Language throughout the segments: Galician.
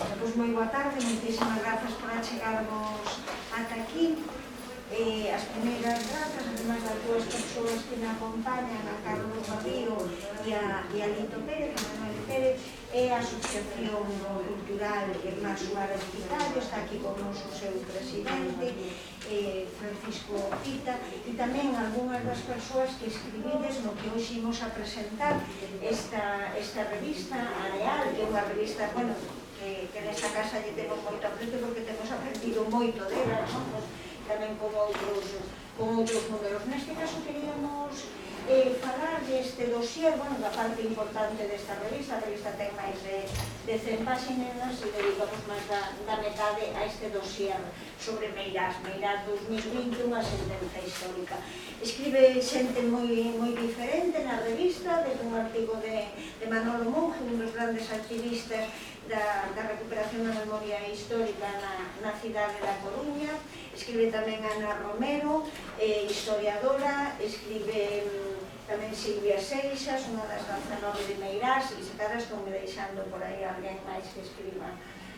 Pois moi boa tarde, moitísimas grazas por achegarvos ata aquí. As primeiras grazas, además das dúas persoas que me acompañan, a Carlos Babío e a Lito Pérez, a Manuel Pérez, é a Asociación Cultural Irmás Suárez Pitario, está aquí con nos o seu presidente, Francisco Pita, e tamén algunhas das persoas que escribides no que hoxe imos a presentar esta revista, Areal, que é unha revista, bueno, que nesta casa lle temos moito aprecio porque temos aprendido moito dela, tamén con outros modelos. Neste caso queríamos falar deste dossier, bueno, da parte importante desta revista. A revista ten máis de 100 páxinas e dedicamos máis da metade a este dossier sobre Meirás 2020, unha sentenza histórica. Escribe xente moi diferente na revista, desde un artigo de Manolo Monge, un dos grandes activistas da recuperación da memoria histórica na cidade da Coruña. Escribe tamén Ana Romero, historiadora, escribe tamén Silvia Seixas, unha das 19 de Meirás, e se cada estou me deixando por aí alguén máis que escriba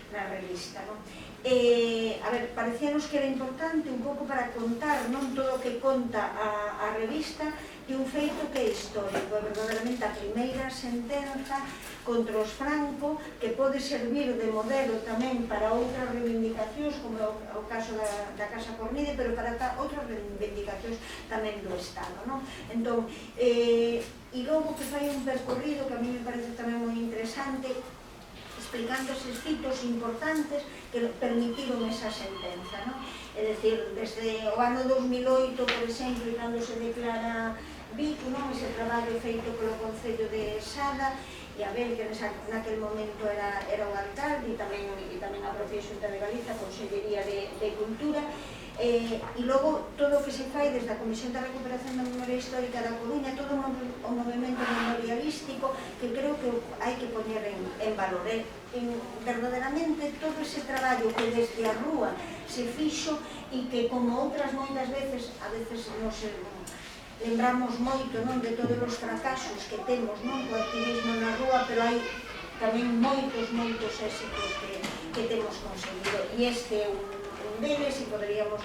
na revista. A ver, parecíanos que era importante un pouco para contar non todo o que conta a revista de un feito que é histórico, é verdadeiramente a primeira sentenza contra os Franco, que pode servir de modelo tamén para outras reivindicacións, como é o caso da Casa Cornide, pero para outras reivindicacións tamén do Estado. Entón, e logo que fai un percorrido que a mí me parece tamén moi interesante, explicando eses fitos importantes que permitiron esa sentenza. É dicir, desde o ano 2008, por exemplo, cando se declara Vico, ese traballo feito polo Concello de Sada, e a ver que naquel momento era o alcalde e tamén a propia Xunta de Galiza, a Consellería de Cultura, e logo todo o que se fai desde a Comisión de Recuperación da Memoria Histórica da Coruña, todo o movimento memorialístico que creo que hai que poñer en valor. Verdadeiramente todo ese traballo que desde a rúa se fixo e que, como outras moitas veces, a veces nos lembramos moito de todos os fracasos que temos co activismo na rúa, pero hai tamén moitos éxitos que temos conseguido, e este é un deles, e poderíamos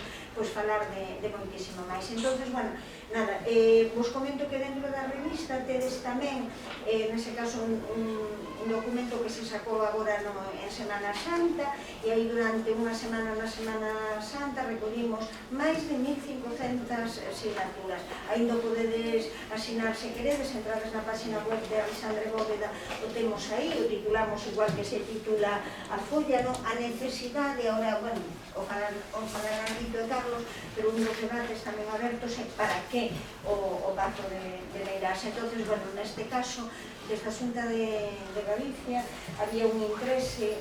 falar de moitísimo máis. Entonces, bueno, nada, vos comento que dentro da revista tedes tamén, nese caso, un documento que se sacou agora en Semana Santa, e aí durante unha semana na Semana Santa recollimos máis de 1500 sinaturas. Ainda podedes asinar se queredes, entrades na página web de Alexandre Bóveda, o temos aí, o titulamos igual que se titula a folla, a necesidade, ahora, bueno, o falarán Lito e Carlos, pero un dos debates tamén abertos é para que o Pazo de Meirás. Entonces, bueno, neste caso, desta Xunta de Galicia, había un interese,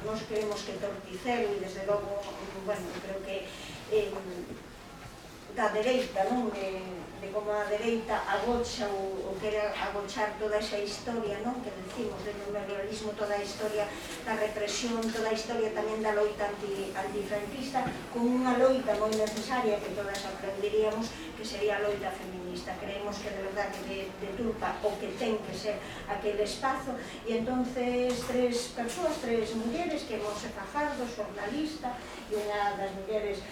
nos creemos que torticero, e desde logo, bueno, creo que da dereita, de como a dereita agocha ou quere agochar toda esa historia, que decimos do memorialismo, toda a historia da represión, toda a historia tamén da loita antifranquista, con unha loita moi necesaria que todas aprenderíamos, que sería a loita feminista. Creemos que de verdade deturpa o que ten que ser aquele espazo, e entonces tres persoas, tres mulleres, que Monse Fajardo, xornalista, e unha das mulleres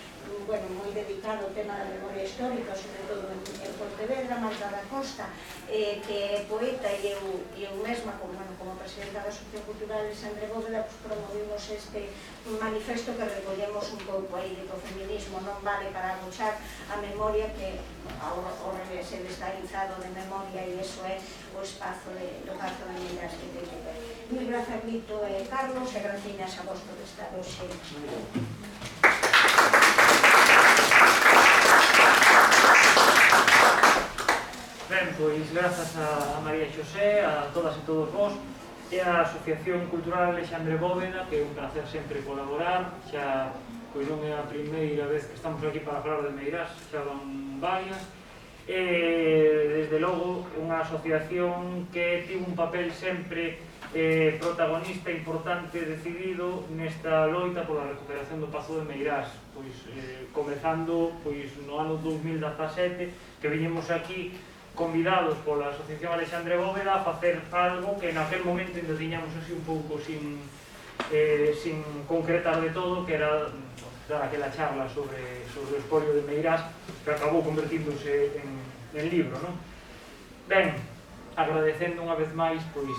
moi dedicado ao tema da memoria histórica, sobre todo en Pontevedra, Marta da Costa, que é poeta, e eu mesma, como presidenta da Asociación Cultural Alexandre Bóveda, promovimos este manifesto que recollemos un pouco aí de que o feminismo non vale para agochar a memoria, que ao revés é desdalizado de memoria, e iso é o espazo do Pazo de Meirás que ten que ver. Mil grazas, Lito e Carlos, e graciñas a vos por estar hoxe. Ben, pois grazas a María Xosé, a todas e todos vos, e a Asociación Cultural Alexandre Bóveda, que é un placer sempre colaborar. Xa, pois non é a primeira vez que estamos aquí para falar de Meirás, xa van varias. Desde logo, unha asociación que tivo un papel sempre protagonista, importante, decidido nesta loita pola recuperación do Pazo de Meirás, pois comezando no ano 2017, que viñemos aquí convidados pola Asociación Alexandre Bóveda a facer algo que naquel momento ainda tiñamos así un pouco sin sin concretar de todo, que era dar aquela charla sobre o espolio de Meirás, que acabou convertíndose en libro, non? Ben, agradecendo unha vez máis pois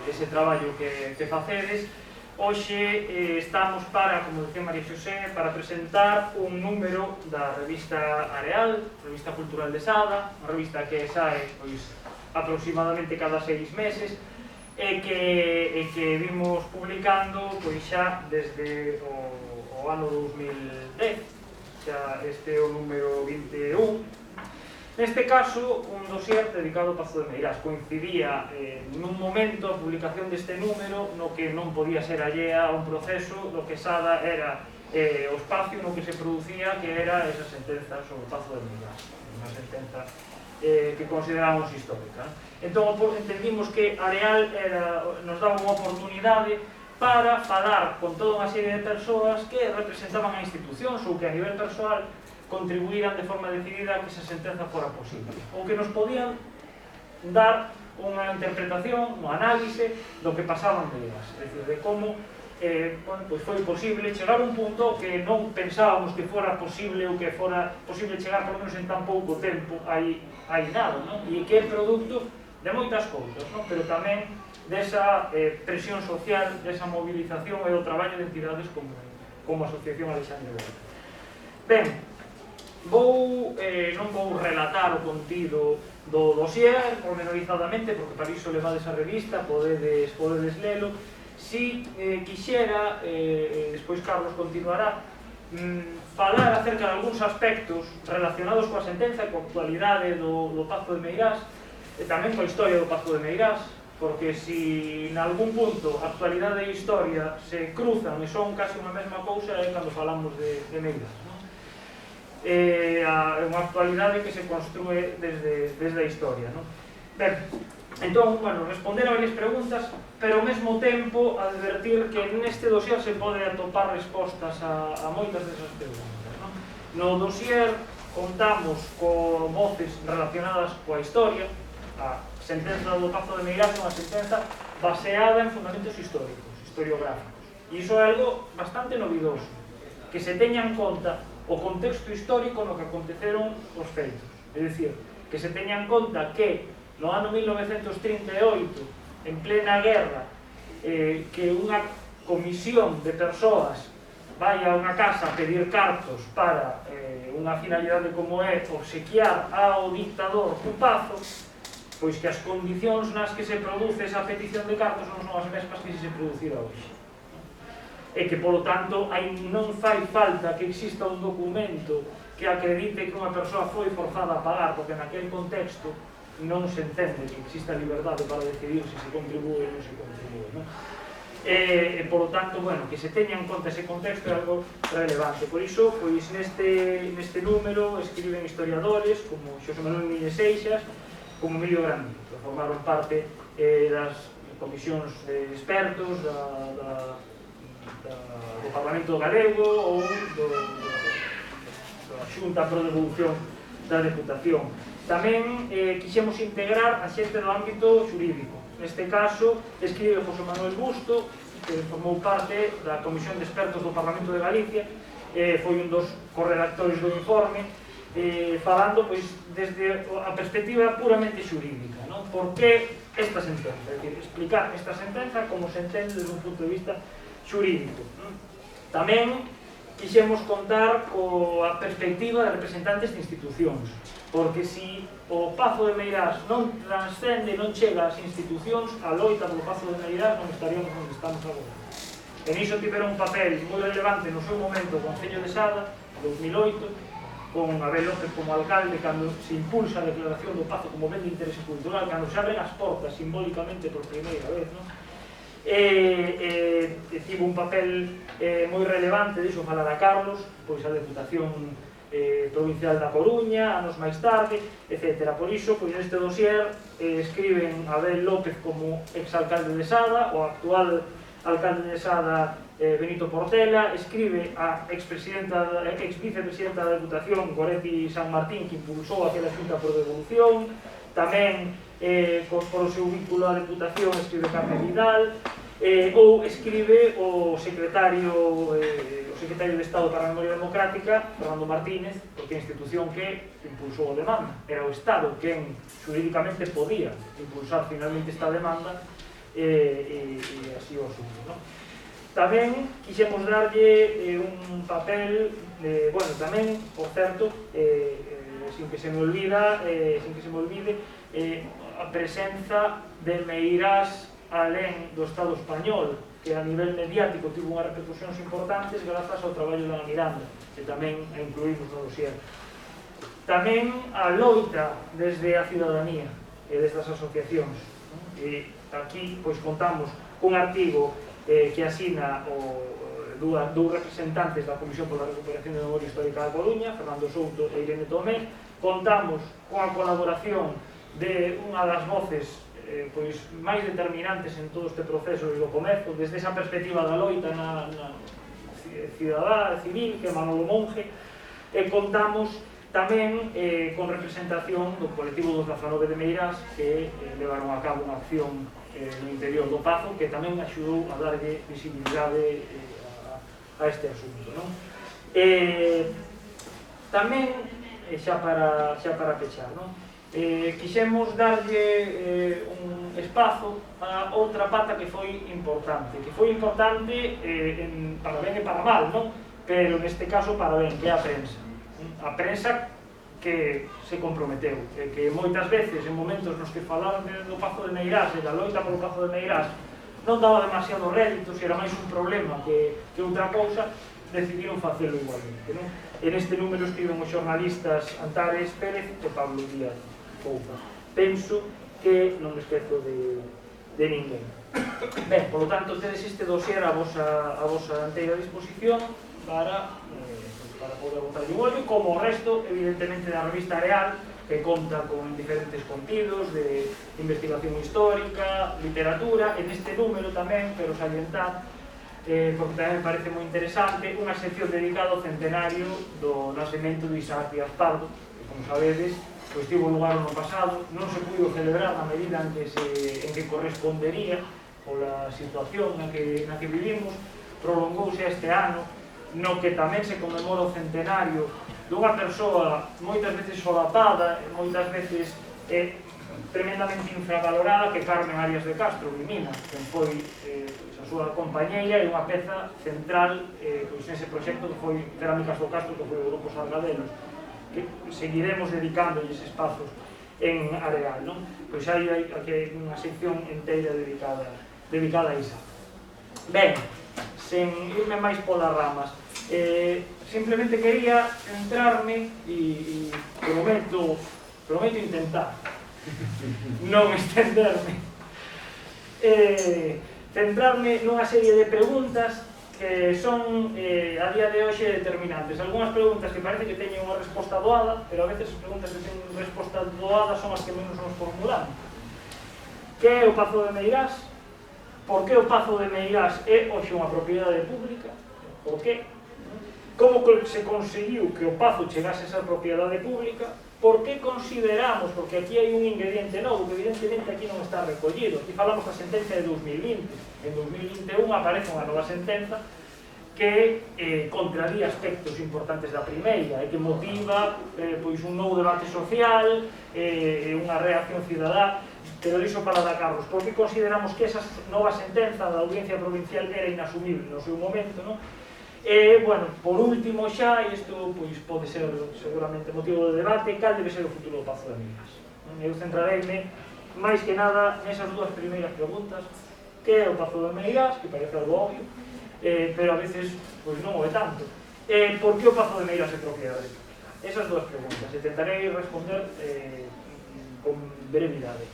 ese traballo que facedes. Hoxe estamos para, como decía María Xosé, para presentar un número da revista Areal, Revista Cultural de Sada, unha revista que sae pois aproximadamente cada 6 meses e que vimos publicando pois xa desde o ano 2010, xa este é o número 21. Neste caso, un dossier dedicado ao Pazo de Meirás. Coincidía nun momento a publicación deste número no que non podía ser allea a un proceso do que Sada era o espacio no que se producía, que era esa sentenza sobre o Pazo de Meirás, unha sentenza que consideramos histórica. Entón, entendimos que Areal nos daba unha oportunidade para falar con toda unha serie de persoas que representaban a institucións ou que a nivel persoal contribuíran de forma decidida a que esa sentenza fora posible, ou que nos podían dar unha interpretación, unha análise do que pasaban de elas, é dicir, de como pois foi posible chegar a un punto que non pensábamos que fora posible ou que fora posible chegar por menos en tan pouco tempo aí nada, non? E que é producto de moitas cousas, non? Pero tamén desa presión social, desa movilización e do traballo de entidades como a Asociación Alexandre Bóveda. Ben, non vou relatar o contido do dossier pormenorizadamente, porque para iso levades a revista, podedes lelo. Si quixera, despois Carlos continuará, falar acerca de algúns aspectos relacionados coa sentenza, coa actualidade do Pazo de Meirás, e tamén coa historia do Pazo de Meirás, porque si en algún punto a actualidade e a historia se cruzan e son casi unha mesma cousa é cando falamos de Meirás, non? É unha actualidade que se construe desde a historia, non? Ben, entón, bueno, responder a varias preguntas, pero ao mesmo tempo advertir que neste dossier se pode atopar respostas a moitas desas preguntas, non? No dossier contamos co voces relacionadas coa historia. A sentenza do Pazo de Meirás é unha sentenza baseada en fundamentos históricos, historiográficos, e iso é algo bastante novidoso, que se teña en conta o contexto histórico no que aconteceron os feitos, é dicir, que se teña en conta que no ano 1938, en plena guerra, que unha comisión de persoas vai a unha casa a pedir cartos para unha finalidade como é obsequiar ao dictador un pazo, pois que as condicións nas que se produce esa petición de cartos non son as mesmas que se producira hoxe. E que, polo tanto, non fai falta que exista un documento que acredite que unha persoa foi forzada a pagar, porque naquele contexto non se entende que exista liberdade para decidir se contribúe ou non se contribúe, non? E, polo tanto, bueno, que se teña en conta ese contexto é algo relevante. Por iso, pois, neste número escriben historiadores como Xosé Manuel Núñez Seixas, como Emilio Grandío, que formaron parte das comisións de expertos do Parlamento Galego ou da Xunta pro Devolución da Deputación. Tamén quixemos integrar a xente do ámbito xurídico. Neste caso, escribe José Manuel Busto, que formou parte da Comisión de Expertos do Parlamento de Galicia, foi un dos corredactores do informe, falando pois desde a perspectiva puramente xurídica, non? Por que esta sentenza? É dicir, explicar esta sentenza como se entende desde un punto de vista xurídico. Tamén quixemos contar coa perspectiva de representantes de institucións, porque se o Pazo de Meirás non transcende, non chega ás institucións, a loita polo Pazo de Meirás non estaríamos onde estamos agora. E niso tiveron un papel moi relevante no seu momento o Concello de Sada, 2008, con Abel López como alcalde, cando se impulsa a declaración do Pazo como ben de interese cultural, cando se abren as portas simbólicamente por primeira vez, non? Tivo un papel moi relevante, dixo falar a Carlos, pois a Deputación Provincial da Coruña, anos máis tarde, etc. Por iso, pois neste dossier escriben Abel López como exalcalde de Sada, o actual alcalde de Sada Benito Portela, escribe a ex-vicepresidenta da Deputación Goretti San Martín, que impulsou aquela xunta por devolución, tamén por o seu vínculo á Deputación escribe Carmen Vidal, ou escribe o secretario de Estado para a Memoria Democrática, Fernando Martínez, porque a institución que impulsou a demanda era o Estado quen xurídicamente podía impulsar finalmente esta demanda, e así o asunto, non? Tamén quixemos darlle un papel, bueno, tamén, por certo, sin que se me olvide, a presenza de Meirás alén do Estado español, que a nivel mediático tivo unhas repercusións importantes grazas ao traballo da Miranda, que tamén a incluímos no dossier. Tamén a loita desde a cidadanía e desde as asociacións. E aquí pois contamos un artigo que asina dous representantes da Comisión pola Recuperación da Memoria Histórica da Coruña, Fernando Souto e Irene Tomé. Contamos coa colaboración de unha das voces pois máis determinantes en todo este proceso desde o comezo, desde esa perspectiva da loita na cidadá civil, que é Manolo Monge, e contamos tamén con representación do colectivo dos 19 de Meirás, que levaron a cabo unha acción no interior do Pazo, que tamén axudou a darlle visibilidade a este asunto, non? Tamén, xa para pechar, non? Quixemos darlle un espazo a outra pata que foi importante, para ben e para mal, non? Pero neste caso para ben, que é a prensa que se comprometeu, que moitas veces en momentos nos que falaban do Pazo de Meirás e da loita polo Pazo de Meirás non daba demasiado rédito, se era máis un problema que outra cousa, decidiron facelo igualmente, non? En este número escriben os xornalistas Antares Pérez e Pablo Díaz Poupa. Penso que non me esquezo de ninguén. Ben, polo tanto, tedes este dossier a vosa inteira disposición para poder botar un ollo, como o resto, evidentemente, da revista Real, que conta con diferentes contidos de investigación histórica, literatura, en este número tamén, pero salientar, porque tamén me parece moi interesante, unha sección dedicada ao centenario do nacemento de Isaac Díaz Pardo, que, como sabedes, pois tivo lugar no pasado, non se puido celebrar na medida en que correspondería pola situación na que vivimos, prolongouse este ano, no que tamén se conmemora o centenario dunha persoa moitas veces solapada, moitas veces tremendamente infravalorada, que Carmen Arias de Castro, Vimina, que foi a súa compañeira e unha peza central nese proxecto que foi Cerámicas do Castro, que foi o Grupo Salgadelos, que seguiremos dedicándoles espazos en Areal, non? Pois hai aquí unha sección inteira dedicada a Isaac. Ben, sen irme máis polas ramas, simplemente quería centrarme e prometo intentar non estenderme, centrarme nunha serie de preguntas que son a día de hoxe determinantes. Algúnas preguntas que parece que teñen unha resposta doada, pero a veces as preguntas que teñen unha resposta doada son as que menos nos formulamos. Que é o Pazo de Meirás? Por que o Pazo de Meirás é hoxe unha propiedade pública? Por que? Como se conseguiu que o Pazo chegase a ser propiedade pública? Por que consideramos, porque aquí hai un ingrediente novo que evidentemente aquí non está recollido, aquí falamos da sentencia de 2020, en 2021 aparece unha nova sentenza que contraría aspectos importantes da primeira e que motiva pois un novo debate social e unha reacción cidadá, pero iso para dar carros, porque consideramos que esa nova sentenza da Audiencia Provincial era inasumible no seu momento, non? E, bueno, por último xa, e isto pois, pode ser seguramente motivo de debate, cal debe ser o futuro do Pazo de Meirás. Eu centrareime, máis que nada, nesas dúas primeiras preguntas, que é o Pazo de Meirás, que parece algo obvio, pero a veces pois, non o é tanto. Por que o Pazo de Meirás é propiedade? Esas dúas preguntas, e tentarei responder con brevidade.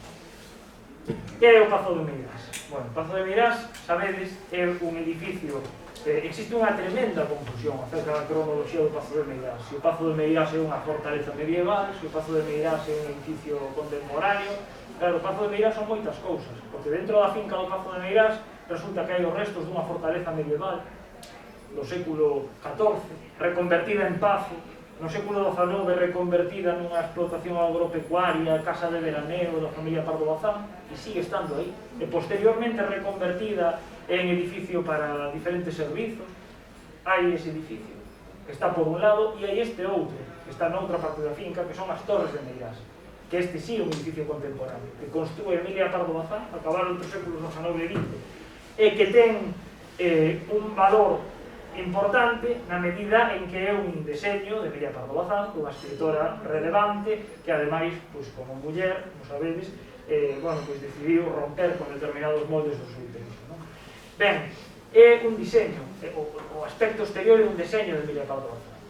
Que é o Pazo de Meirás? Bueno, o Pazo de Meirás, sabedes, é un edificio. Existe unha tremenda confusión acerca da cronoloxía do Pazo de Meirás. Se o Pazo de Meirás é unha fortaleza medieval, se o Pazo de Meirás é un edificio contemporáneo. Claro, o Pazo de Meirás son moitas cousas, porque dentro da finca do Pazo de Meirás resulta que hai os restos dunha fortaleza medieval do século XIV, reconvertida en pazo, no século XIX reconvertida nunha explotación agropecuaria, casa de veraneo da familia Pardo Bazán, e sigue estando aí, e posteriormente reconvertida é un edificio para diferentes servizos. Hai ese edificio, que está por un lado, e hai este outro, que está noutra parte da finca, que son as Torres de Meirás, que este sí é un edificio contemporáneo, que construe Emilia Pardo Bazán, acabaron entre os séculos XIX e XX, e que ten un valor importante na medida en que é un deseño de Emilia Pardo Bazán, unha escritora relevante, que ademais, como muller, como sabedes, decidiu romper con determinados moldes do seu tempo. Ben, é un diseño, o aspecto exterior é un diseño de Emilia Pardo Bazán.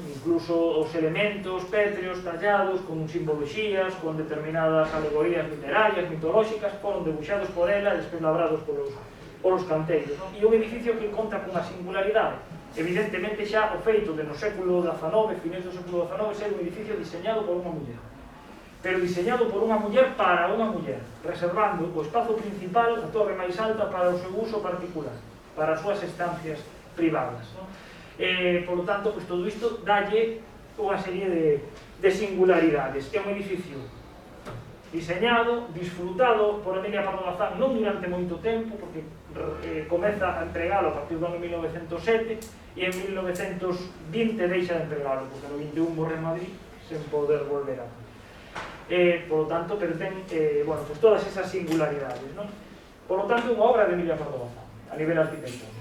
Incluso os elementos pétreos tallados con simboloxías, con determinadas alegorías literarias, mitolóxicas, foron debuxados por ela e despois labrados polos canteiros. E un edificio que conta cunha singularidade. Evidentemente xa o feito de no século XIX, finais do século XIX, ser un edificio diseñado por unha muller. Pero diseñado por unha muller para unha muller, reservando o espazo principal, a torre máis alta, para o seu uso particular, para as súas estancias privadas. Por lo tanto, todo isto dalle unha serie de singularidades. É un edificio diseñado, disfrutado por Emilia Pardo Bazán non durante moito tempo, porque comeza a empregalo a partir do ano 1907 e en 1920 deixa de empregalo, porque no 21 morre en Madrid sen poder volver a por lo tanto, pero ten todas esas singularidades, non? Por lo tanto, é unha obra de Emilia Pardo Bazán a nivel arquitectónico.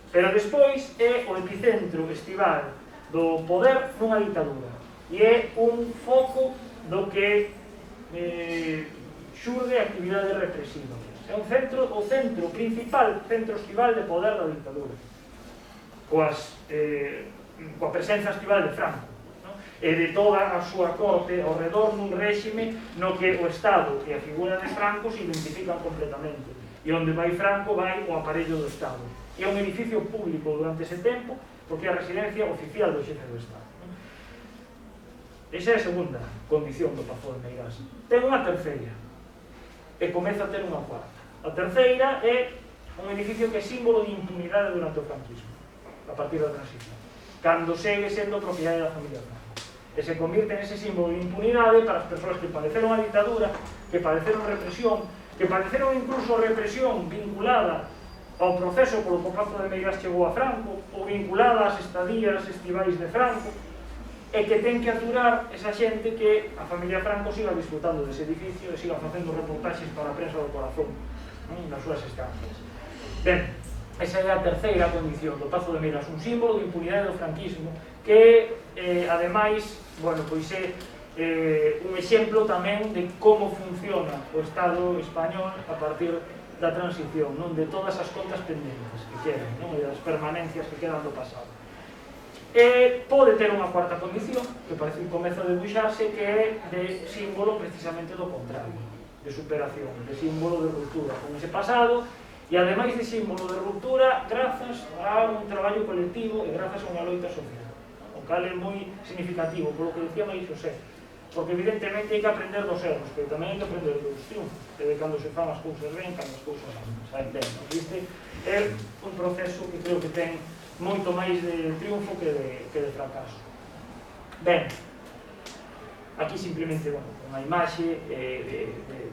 Pero despois é o epicentro estival do poder nunha ditadura e é un foco do que xurde a actividade represiva. É o centro principal, centro estival de poder da ditadura, coa presenza estival de Franco e de toda a súa corte ao redor nun réxime no que o Estado e a figura de Franco se identifican completamente, e onde vai Franco vai o aparello do Estado. É un edificio público durante ese tempo porque é a residencia oficial do xefe do Estado. Esa é a segunda condición do Pazo de Meirás. Ten unha terceira e comeza a ter unha cuarta. A terceira é un edificio que é símbolo de impunidade durante o franquismo, a partir da transición, cando segue sendo propiedade da familia Franco, e se convirte nese símbolo de impunidade para as persoas que padeceron a ditadura, que padeceron represión, que padeceron incluso represión vinculada ao proceso polo que o Pazo de Meirás chegou a Franco, ou vinculada ás estadías estivais de Franco, e que ten que aturar esa xente que a familia Franco siga disfrutando dese edificio e siga facendo reportaxes para a prensa do corazón nas súas estancias. Ben, esa é a terceira condición do Pazo de Meirás, un símbolo de impunidade do franquismo que, ademais, é un exemplo tamén de como funciona o Estado español a partir da transición, non, de todas as contas pendentes que quedan, non, e das permanencias que quedan do pasado. Pode ter unha cuarta condición, que parece que comeza a debuxarse, que é de símbolo precisamente do contrario, de superación, de símbolo de ruptura con ese pasado, e ademais de símbolo de ruptura grazas a un traballo colectivo e grazas a unha loita social, o cal é moi significativo, polo que decía María Xosé, porque evidentemente hai que aprender dos erros, pero tamén hai que aprender dos triunfos, e de cando se fan as cousas ben, cando as cousas xa entendo. Este é un proceso que creo que ten moito máis de triunfo que de fracaso. Ben, aquí simplemente unha imaxe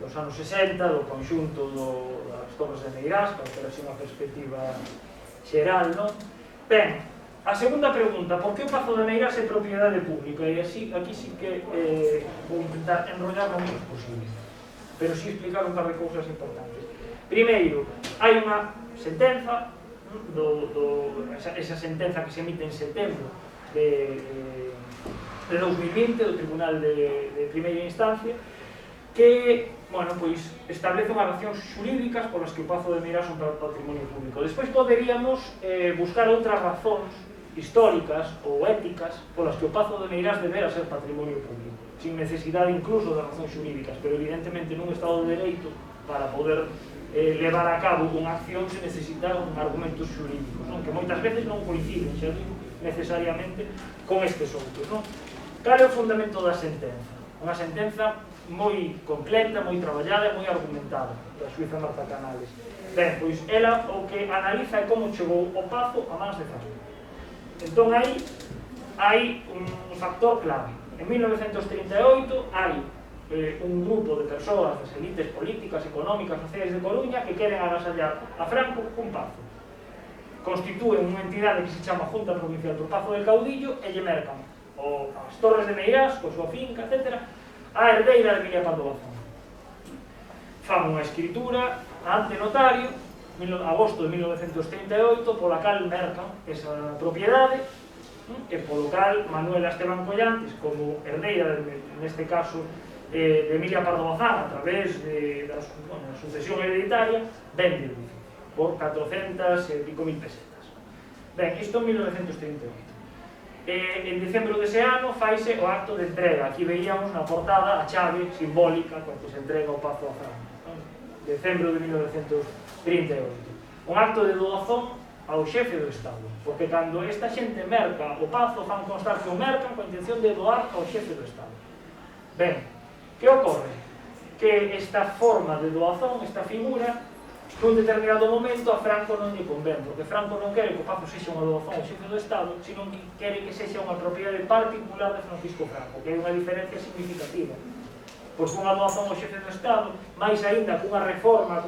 dos anos 60 do conxunto das Torres de Meirás, para ter así unha perspectiva xeral, non? Ben, a segunda pregunta, por que o Pazo de Meirás é propiedade pública? E aquí sí que vou intentar enrollar o menos posible, pero sí explicar un par de cousas importantes. Primeiro, hai unha sentenza, esa sentenza que se emite en setembro de 2020 do Tribunal de Primeira Instancia, que establece unhas razóns xurídicas polas que o Pazo de Meirás é un patrimonio público. Despois poderíamos buscar outras razóns históricas ou éticas polas que o Pazo de Meirás debera ser patrimonio público, sin necesidade incluso de razóns xurídicas, pero evidentemente nun Estado de Dereito, para poder levar a cabo unha acción se necesitan argumentos xurídicos, non? Que moitas veces non coinciden, xa digo, necesariamente con estes outros, non? Cal é o fundamento da sentenza? Unha sentenza moi completa, moi traballada e moi argumentada da xuíza Marta Canales. Ben, pois ela o que analiza é como chegou o Pazo a mans de Franco. Entón aí hai un factor clave. En 1938 hai un grupo de persoas das elites políticas, económicas, sociais de Coruña que queren agasallar a Franco cun pazo. Constitúen unha entidade que se chama Junta Provincial do Pazo del Caudillo e lle mercan as Torres de Meirás, co súa finca, etc., a herdeira de Emilia Pardo Bazán. Fan unha escritura ante notario, agosto de 1938, pola cal mercan esa propiedade, e polo cal Manuela Esteban Collantes, como herdeira, neste caso, de Emilia Pardo Bazán, a través da sucesión hereditaria, vende o edificio por 400 e pico mil pesetas. Ben, isto en 1938. En decembro dese ano faise o acto de entrega. Aquí veíamos na portada a chave simbólica con que se entrega o pazo a Franco. Decembro de 1938. Un acto de doazón ao xefe do Estado, porque cando esta xente merca o pazo, fan constar que o mercan coa intención de doar ao xefe do Estado. Ben, que ocorre? Que esta forma de doazón, esta figura, nun determinado momento a Franco non lle convén, porque Franco non quere que o pazo sexa unha doazón ao xefe do Estado, sino que quere que sexa unha propiedade particular de Francisco Franco, que é unha diferencia significativa. Porque unha doazón ao xefe do Estado, máis aínda cunha reforma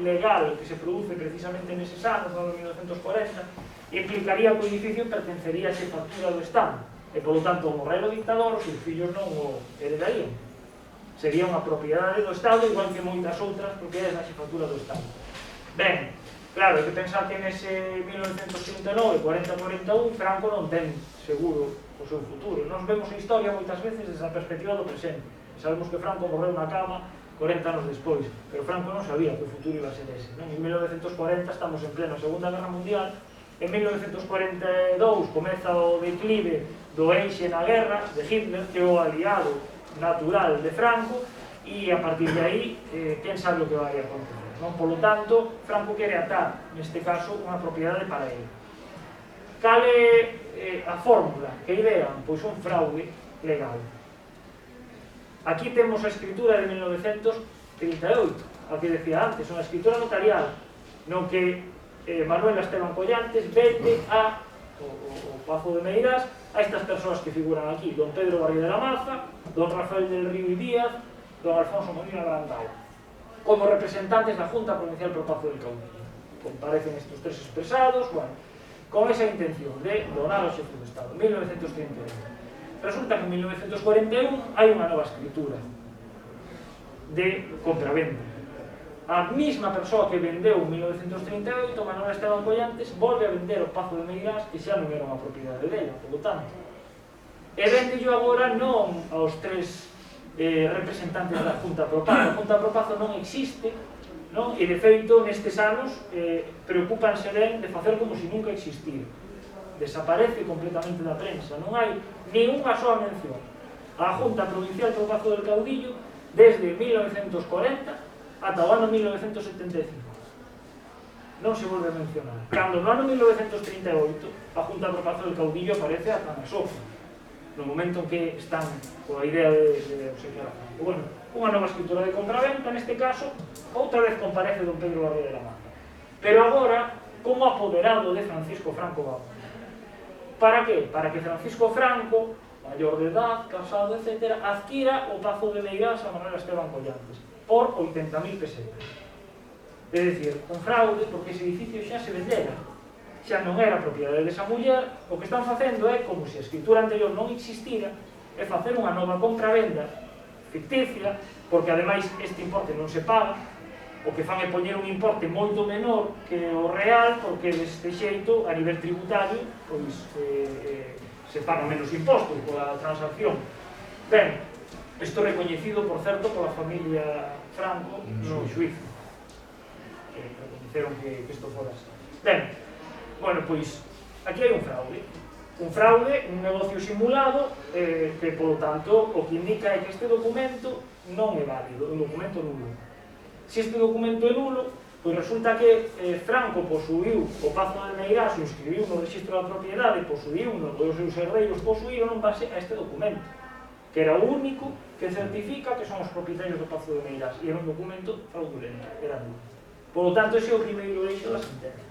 legal que se produce precisamente neses anos, no 1940, implicaría que o edificio pertencería a xefatura do Estado, e polo tanto, ao morrer o dictador, os seus fillos non o heredarían. Sería unha propiedade do Estado, igual que moitas outras propiedades da xefatura do Estado. Ben, claro, hai que pensar que nese 1939, 40-41, Franco non ten seguro o seu futuro. Nos vemos a historia moitas veces desde a perspectiva do presente. Sabemos que Franco morreu na cama 40 anos despois, pero Franco non sabía que o futuro iba a ser ese. En 1940 estamos en plena Segunda Guerra Mundial, en 1942 comeza o declive do eixe na guerra de Hitler, que é o aliado natural de Franco, e a partir de aí, quen sabe o que vai acontecer, non? Polo tanto, Franco quere atar, neste caso, unha propiedade para ele. Cal é a fórmula que idean? Pois un fraude legal. Aquí temos a escritura de 1938, a que decía antes, unha escritura notarial, no que Manuela Esteban Collantes vende o Pazo de Meirás a estas persoas que figuran aquí: don Pedro Barrio de la Maza, don Rafael del Río y Díaz, don Alfonso Molina Brandao, como representantes da Junta Provincial pro Pazo del Caudillo. Comparecen estes tres expresados, bueno, con esa intención de donar ao xefe do Estado. 1931. Resulta que en 1941 hai unha nova escritura de compravenda. A mesma persoa que vendeu en 1938, Manuel Esteban Collantes, volve a vender o Pazo de Meirás, que xa non era unha propiedade dela, polo tanto. E vendillo agora non aos tres representantes da Junta pro Pazo. A Junta pro Pazo non existe, non? E de feito, nestes anos, preocúpanse ben de facer como se nunca existira. Desaparece completamente da prensa, non hai ninguna soa mención á Junta Provincial pro Pazo del Caudillo desde 1940 ata o ano 1975. Non se volve a mencionar. Cando no ano 1938 a Junta pro Pazo del Caudillo aparece ata na sopa, no momento en que están coa idea de obsequiar a Franco. Bueno, unha nova escritura de compraventa, neste caso, outra vez comparece don Pedro Barrio de la Maza, pero agora como apoderado de Francisco Franco Vázquez. Para que? Para que Francisco Franco, maior de edad, casado, etc., adquira o Pazo de Meirás a Manuel Esteban Collantes por 80.000 pesetas. É dicir, un fraude, porque ese edificio xa se vendera, xa non era propiedade desa muller. O que están facendo é, como se a escritura anterior non existira, é facer unha nova compra-venda ficticia, porque ademais este importe non se paga. O que fan é poñer un importe moito menor que o real, porque deste xeito, a nivel tributario, pois se pagan menos impostos pola transacción. Ben, isto recoñecido, por certo, pola familia Franco no xuizo, que recoñeceron que isto fora así. Ben, bueno, pois, aquí hai un fraude, un negocio simulado, que, polo tanto, o que indica é que este documento non é válido, un documento nulo. Se este documento é nulo, pois resulta que Franco posuiu o Pazo de Meirás, o inscribiu no registro da propiedade, posuiu-no, e os seus herdeiros posuíron en base a este documento, que era o único que certifica que son os propietarios do Pazo de Meirás, e era un documento fraudulento, era nulo. Por lo tanto, ese é o primeiro eixo da sentencia.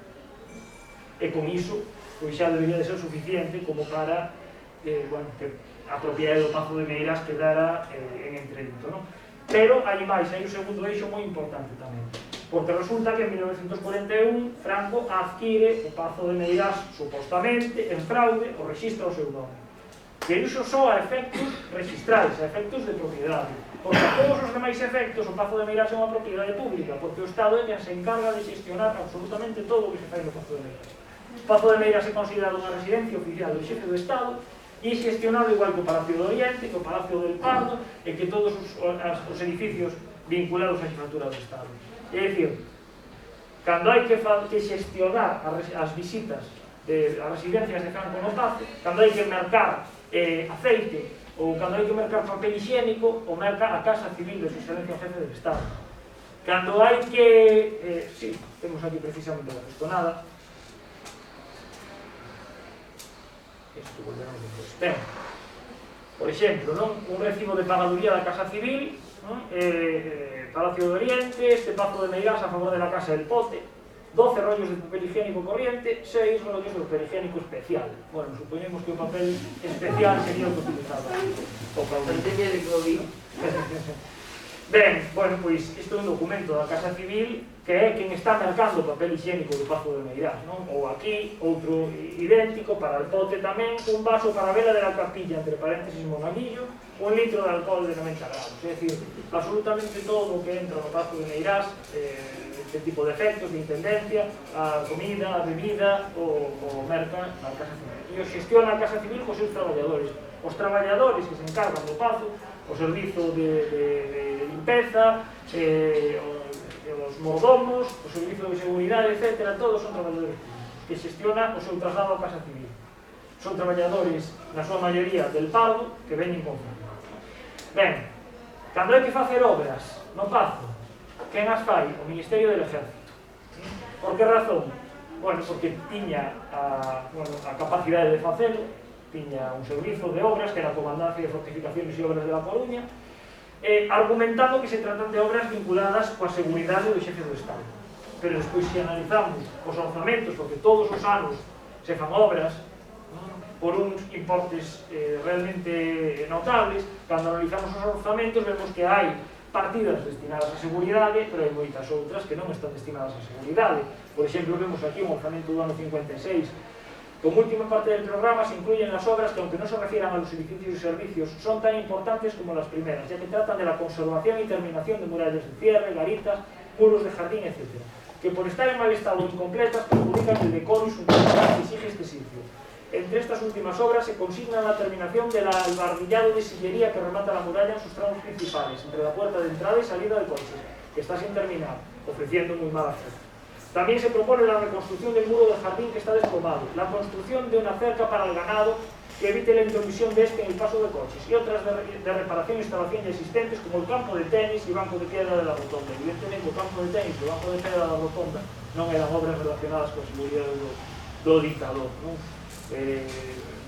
E con iso, pois xa debería de ser suficiente como para, bueno, que a propiedade do Pazo de Meirás quedara en entredito, non? Pero hai máis, hai un segundo eixo moi importante tamén, porque resulta que en 1941 Franco adquire o Pazo de Meirás supostamente en fraude o rexistra o seu nome. E iso só a efectos registrais, a efectos de propiedade, porque a todos os demais efectos o Pazo de Meirás é unha propiedade pública, porque o Estado é quen se encarga de xestionar absolutamente todo o que se fai no Pazo de Meirás. O Pazo de Meirás é considerado unha residencia oficial do xefe do Estado e xestionado igual que o Palacio do Oriente, que o Palacio del Pardo e que todos os edificios vinculados á xefatura do Estado. É dicir, cando hai que xestionar as visitas as residencias de Franco no Pazo, cando hai que mercar aceite ou cando hai que mercar papel higiénico, o merca a Casa Civil de su excelencia jefe del Estado. Cando hai que... sí, temos aquí precisamente la gestonada. Isto volveremos depois. Ben, por exemplo, non? Un recibo de pagaduría da Casa Civil, non? Palacio do Oriente, este Pazo de Meirás a favor de la Casa del Pote, 12 rollos de papel higiénico corriente, 6 rollos de papel higiénico especial. Bueno, supoñemos que o papel especial sería o que utilizaba o papel higiénico. Ben, bueno, pois isto é un documento da Casa Civil que é quen está mercando o papel higiénico do Pazo de Meirás, non? Ou aquí, outro idéntico para el pote tamén, un vaso para a vela de la capilla, entre paréntesis monaguillo, 1 litro de alcohol de 90 grados. É dicir, absolutamente todo o que entra no Pazo de Meirás, este tipo de efectos de intendencia, a comida, a bebida, o merca na Casa Civil. E o xestiona a Casa Civil cos seus traballadores. Os traballadores que se encargan do Pazo, o servizo de limpeza, os mordomos, o servizo de seguridade, etc. Todos son traballadores que xestiona o seu traslado a Casa Civil. Son traballadores, na súa maioría, del Pardo, que veñen con Franco. Ben, cando hai que facer obras no Pazo, quen as fai? O Ministerio del Ejército. Por que razón? Bueno, porque tiña a capacidade de facelo, tiña un servizo de obras, que era a Comandancia de Fortificaciones e Obras de La Coruña, argumentando que se tratan de obras vinculadas coa seguridade do xefe do Estado. Pero despois, se analizamos os orzamentos, porque todos os anos se fan obras por uns importes realmente notables, cando analizamos os orzamentos vemos que hai partidas destinadas a seguridade, pero hai moitas outras que non están destinadas a seguridade. Por exemplo, vemos aquí un orzamento do ano 56. Como última parte del programa se incluyen las obras que, aunque no se refieran a los edificios y servicios, son tan importantes como las primeras, ya que tratan de la conservación y terminación de murallas de cierre, garitas, muros de jardín, etc., que por estar en mal estado o incompletas perjudican el decoro y suntuosidad que exige este sitio. Entre estas últimas obras se consigna la terminación del albardillado de sillería que remata la muralla en sus tramos principales, entre la puerta de entrada y salida de coches, que está sin terminar, ofreciendo muy mal aspecto. También se propone la reconstrucción del muro del jardín que está desplomado, la construcción de una cerca para el ganado que evite la intromisión de este en el paso de coches y otras de reparación e instalación ya existentes como el campo de tenis y banco de piedra de la rotonda. Evidentemente, o campo de tenis e o banco de piedra da rotonda non eran obras relacionadas coa seguridade do dictador, non?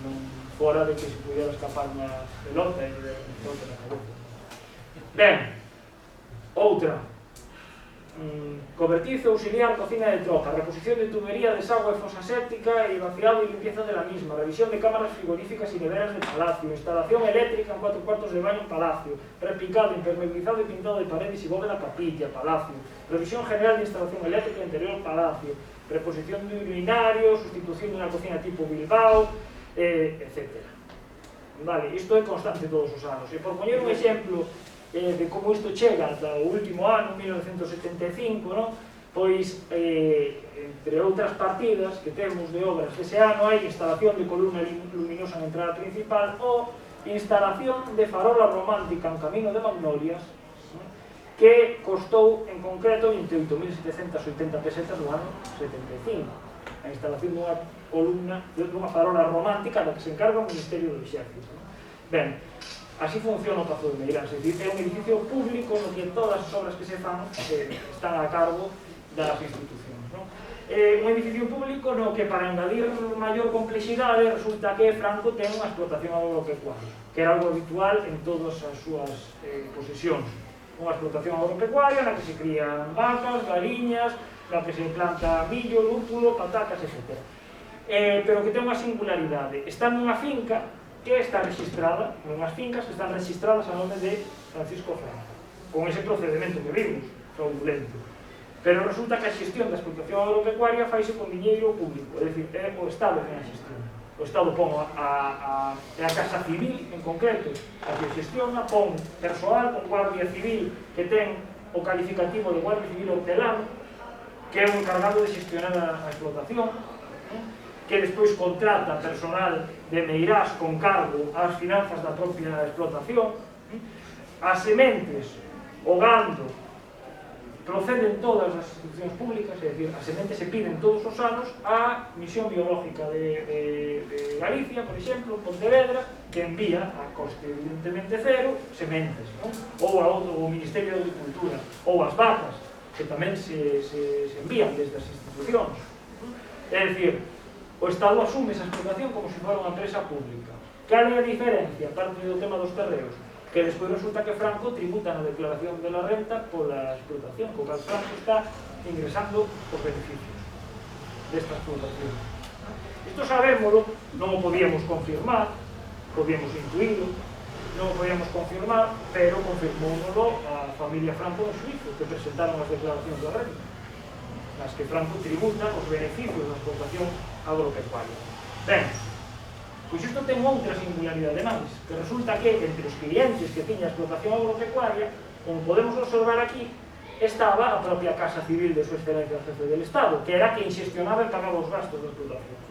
Non fora de que se pudiera escapar unha pelota e de pelota na cabeza. Ben, outra. Cobertizo, auxiliar, cocina de tropa, reposición de tubería, desagüe, fosa séptica y vaciado y limpieza de la misma, revisión de cámaras frigoríficas y neveras de palacio, instalación eléctrica en 4 cuartos de baño en palacio, repicado, impermeabilizado y pintado de paredes y bóveda capilla, palacio, revisión general de instalación eléctrica interior palacio, reposición de urinarios, sustitución de una cocina tipo Bilbao, etc. Vale, isto é constante todos os anos. E por poñer un exemplo de como isto chega ata o último ano, 1975, non? Pois, entre outras partidas que temos de obras dese ano, hai instalación de columna luminosa na entrada principal ou instalación de farola romántica en Camino de Magnolias, que costou en concreto 28.780 pesetas no ano 75. A instalación dunha columna, dunha farola romántica da que se encarga o Ministerio do Exército. Ben, así funciona o Pazo de Meirás, é dicir, é un edificio público no que todas as obras que se fan están a cargo das institucións, non? É un edificio público no que, para engadir maior complexidade, resulta que Franco ten unha explotación agropecuaria, que era algo habitual en todas as súas posesións. Unha explotación agropecuaria na que se crían vacas, galiñas, na que se planta millo, lúpulo, patacas, etc. Pero que ten unha singularidade. Está nunha finca que está registrada nunhas fincas que están registradas a nome de Francisco Franco, con ese procedimento que vimos, fraudulento. Pero resulta que a xestión da explotación agropecuaria faise con diñeiro público, é dicir, é o Estado que a xestión. O Estado pon a Casa Civil, en concreto, a que xestiona, pon persoal, con Guardia Civil, que ten o calificativo de Guardia Civil hortelano, que é o encargado de xestionar a explotación, que despois contrata personal de Meirás con cargo ás finanzas da propia explotación. As sementes, o gando, proceden todas as institucións públicas, é dicir, as sementes se piden todos os anos á Misión Biológica de Galicia, por exemplo, Pontevedra, que envía a coste evidentemente cero sementes, ou ao Ministerio de Agricultura, ou as vacas, que tamén se envían desde as institucións. É dicir, o Estado asume esa explotación como se fora unha empresa pública. Cal é a diferencia, aparte do tema dos terreos? Que despois resulta que Franco tributa na declaración de la renta pola explotación, co cal Franco está ingresando os beneficios desta explotación. Isto sabémolo, non o podíamos confirmar, podíamos intuílo, non o podíamos confirmar, pero confirmómoslo a familia Franco no suizo, que presentaron as declaracións de renta, nas que Franco tributa os beneficios da explotación agropecuaria. Ben, pois isto ten outra singularidade máis, que resulta que entre os clientes que tiña a explotación agropecuaria, como podemos observar aquí, estaba a propia Casa Civil de Súa Excelencia o Jefe del Estado, que era quien xestionaba e pagaba os gastos da explotación.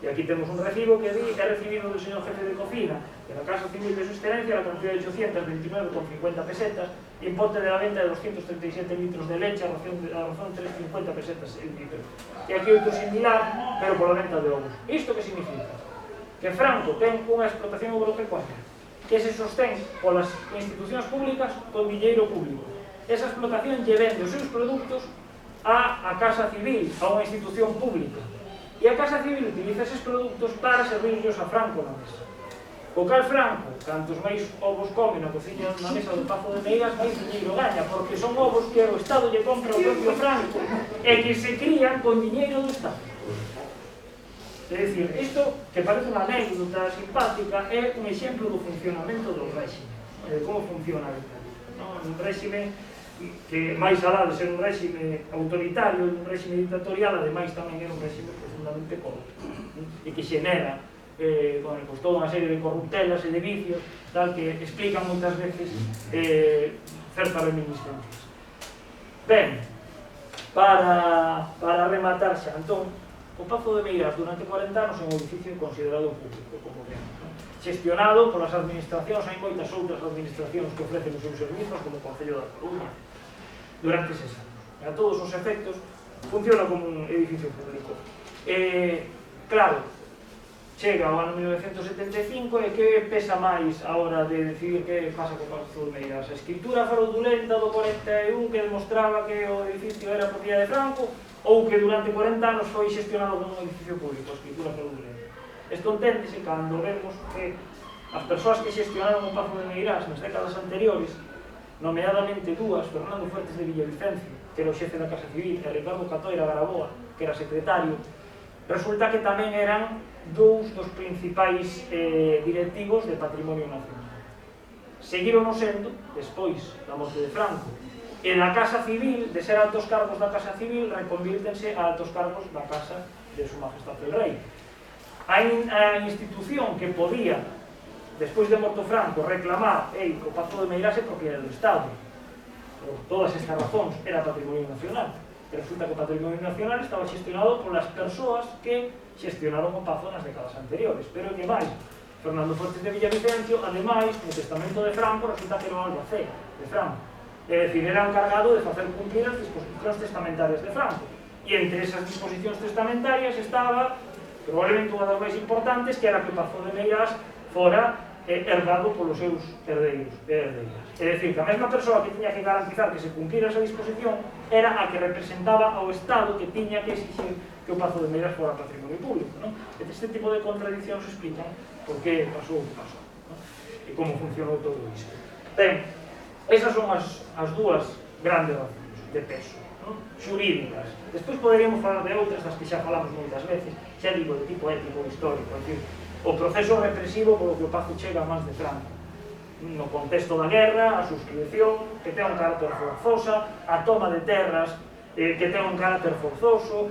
E aquí temos un recibo que di, é recibido do señor Jefe de Cocina de la Casa Civil de Súa Excelencia la cantidad de 829,50 pesetas, importe de la venta de 237 litros de leche a razón de 3,50 pesetas el litro. E aquí outro similar, pero pola venta de ovos. Isto que significa? Que Franco ten unha explotación agropecuaria que se sostén polas institucións públicas con diñeiro público. Esa explotación lle vende os seus produtos a Casa Civil, a unha institución pública. E a Casa Civil utiliza eses produtos para servirlos a Franco na mesa. O cal Franco, cantos máis ovos come na cociña na mesa do Pazo de Meirás, máis diñeiro gaña, porque son ovos que o Estado lle compra ao propio Franco e que se crían con diñeiro do Estado. É dicir, isto, que parece unha anécdota simpática, é un exemplo do funcionamento do réxime, de como funciona a vida. Un réxime que, máis alá de ser un réxime autoritario, un réxime dictatorial, ademais tamén é un réxime profundamente corrupto, e que xenera pues, toda unha serie de corruptelas e de vicios, tal que explican moitas veces certas reminiscencias. Ben, para rematar xa, entón, o Pazo de Meirás durante 40 anos é un edificio considerado público, como vemos, xestionado polas administracións, hai moitas outras administracións que ofrecen os seus servizos, como o Concello da Coruña, durante 6 anos. A todos os efectos, funciona como un edificio público. Claro, chega o ano 1975 e que pesa máis a hora de decidir que pasa co Pazo de Meirás? A escritura fraudulenta do 41 que demostraba que o edificio era propiedade de Franco, ou que durante 40 anos foi xestionado como un edificio público, a escritura fraudulenta. Isto enténdese cando vemos que as persoas que xestionaron o Pazo de Meirás nas décadas anteriores, nomeadamente dúas, Fernando Fuertes de Villavicencio, que era o xefe da Casa Civil, e Ricardo Catoira Garaboa, que era secretario, resulta que tamén eran dous dos principais directivos de Patrimonio Nacional. Seguiron sendo, despois da morte de Franco, e na Casa Civil, de ser altos cargos da Casa Civil, reconvírtense a altos cargos da Casa de Su Majestad el Rei. A institución que podía, despois de morto Franco, reclamar que o Pazo de Meirás é propiedade do Estado, por todas estas razóns, era Patrimonio Nacional. E resulta que o Patrimonio Nacional estaba xestionado polas persoas que xestionaron o Pazo nas décadas anteriores. Pero que máis, Fernando Fuertes de Villavicencio, ademais, no testamento de Franco, resulta que era o albacea de Franco. É dicir, era encargado de facer cumplir as disposicións testamentarias de Franco. E entre esas disposicións testamentarias estaba, probablemente unha das máis importantes, que era que o Pazo de Meirás fora herdado polos seus herdeiros e herdeiras. É dicir, que a mesma persoa que tiña que garantizar que se cumplira esa disposición era a que representaba ao Estado que tiña que exigir que o Pazo de Meirás fora patrimonio público. Este tipo de contradiccións explican por que pasou o que pasou, e como funcionou todo isto. Ben, esas son as dúas grandes razóns de peso, xurídicas. Despois poderíamos falar de outras das que xa falamos moitas veces, xa digo, de tipo ético ou histórico. É dicir, o proceso represivo polo que o Pazo chega a mans de Franco. No contexto da guerra, a suscripción, que ten un carácter forzosa, a toma de terras, que ten un carácter forzoso,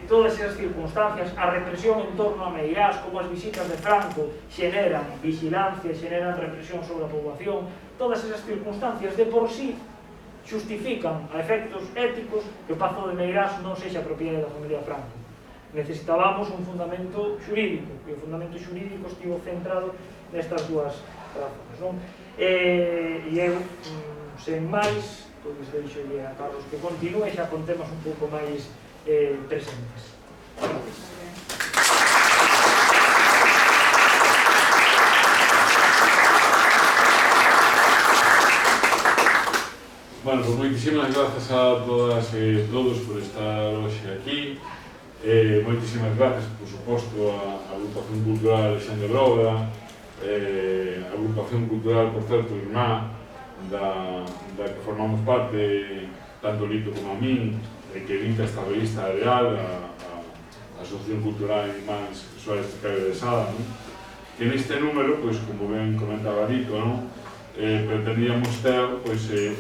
todas esas circunstancias, a represión en torno a Meirás, como as visitas de Franco xeneran vigilancia, xeneran represión sobre a poboación, todas esas circunstancias de por sí xustifican a efectos éticos que o Pazo de Meirás non sexa propiedade da familia Franco. Necesitábamos un fundamento xurídico, e o fundamento xurídico estivo centrado nestas dúas razones, non? E eu, sen máis, pois deixolle a Carlos que continúe, xa con temas un pouco máis presentes. Bueno, pues moitísimas grazas a todas e todos por estar hoxe aquí. Moitísimas grazas, por suposto, a Agrupación Cultural Alexandre Broda, a Agrupación Cultural, por certo, irmá, da que formamos parte, tanto Lito como a min, que edita esta revista Areal, a Asociación Cultural Irmáns Suárez de Caio de Sada, que neste número, pois, como ben comentaba Lito, pretendíamos ter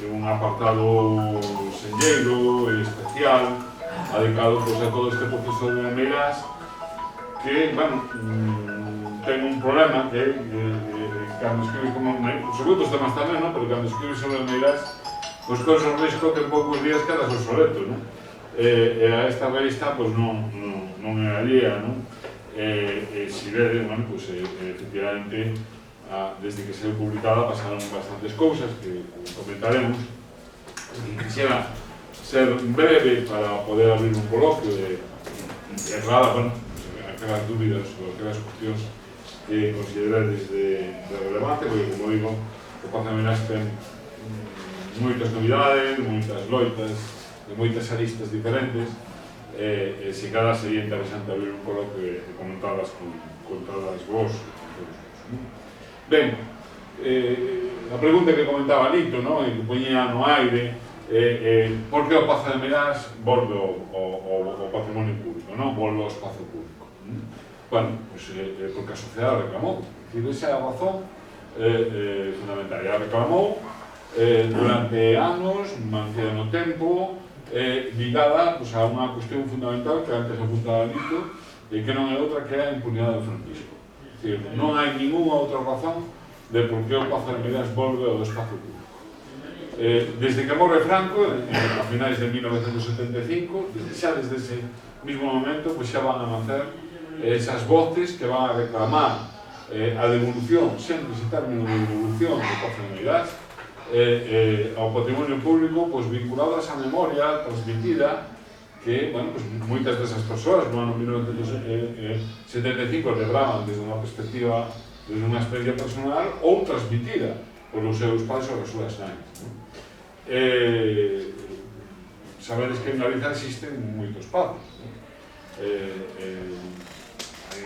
un apartado senlleiro, especial, adicado a todo este proceso de Meirás, que, bueno, ten un problema que cando escribes como sobre outros temas tamén, pero cando escribes sobre Meirás, pois corres o risco que en poucos días quedas obsoleto, e a esta revista non é allea, se vede, efectivamente, desde que se publicada pasaron bastantes cousas que comentaremos, e quixera ser breve para poder abrir un coloquio de aclarar aquelas dúbidas ou aquelas cuestións que considerades de relevancia, porque, como digo, o Pazo de Meirás ten moitas novidades, moitas loitas, de moitas aristas diferentes, e se cada sería interesante abrir un coloquio e comentadas con todas vos. Ben, a pregunta que comentaba Lito, e que poñía no aire, por que o Pazo de Meirás volve ao patrimonio público, volve ao espazo público? Bueno, porque a sociedade reclamou. Esa é a razón fundamental. Ela reclamou durante anos, mantida no tempo, ligada a unha cuestión fundamental que antes apuntaba Lito, e que non é outra que a impunidade do franquismo. Non hai ninguna outra razón de por que o Pazo de Meirás volve ao espazo público. Desde que morre Franco, a finais de 1975, xa desde ese mismo momento, xa van a nacer esas voces que van a reclamar a devolución, sempre ese término de devolución do Pazo de Meirás, ao patrimonio público, vinculadas á memoria transmitida, que, moitas desas persoas no ano 1975 lebraban desde unha perspectiva, desde unha experiencia personal, ou transmitida polos seus pais ou as súas nais. Sabedes que en Galiza existen moitos pazos. A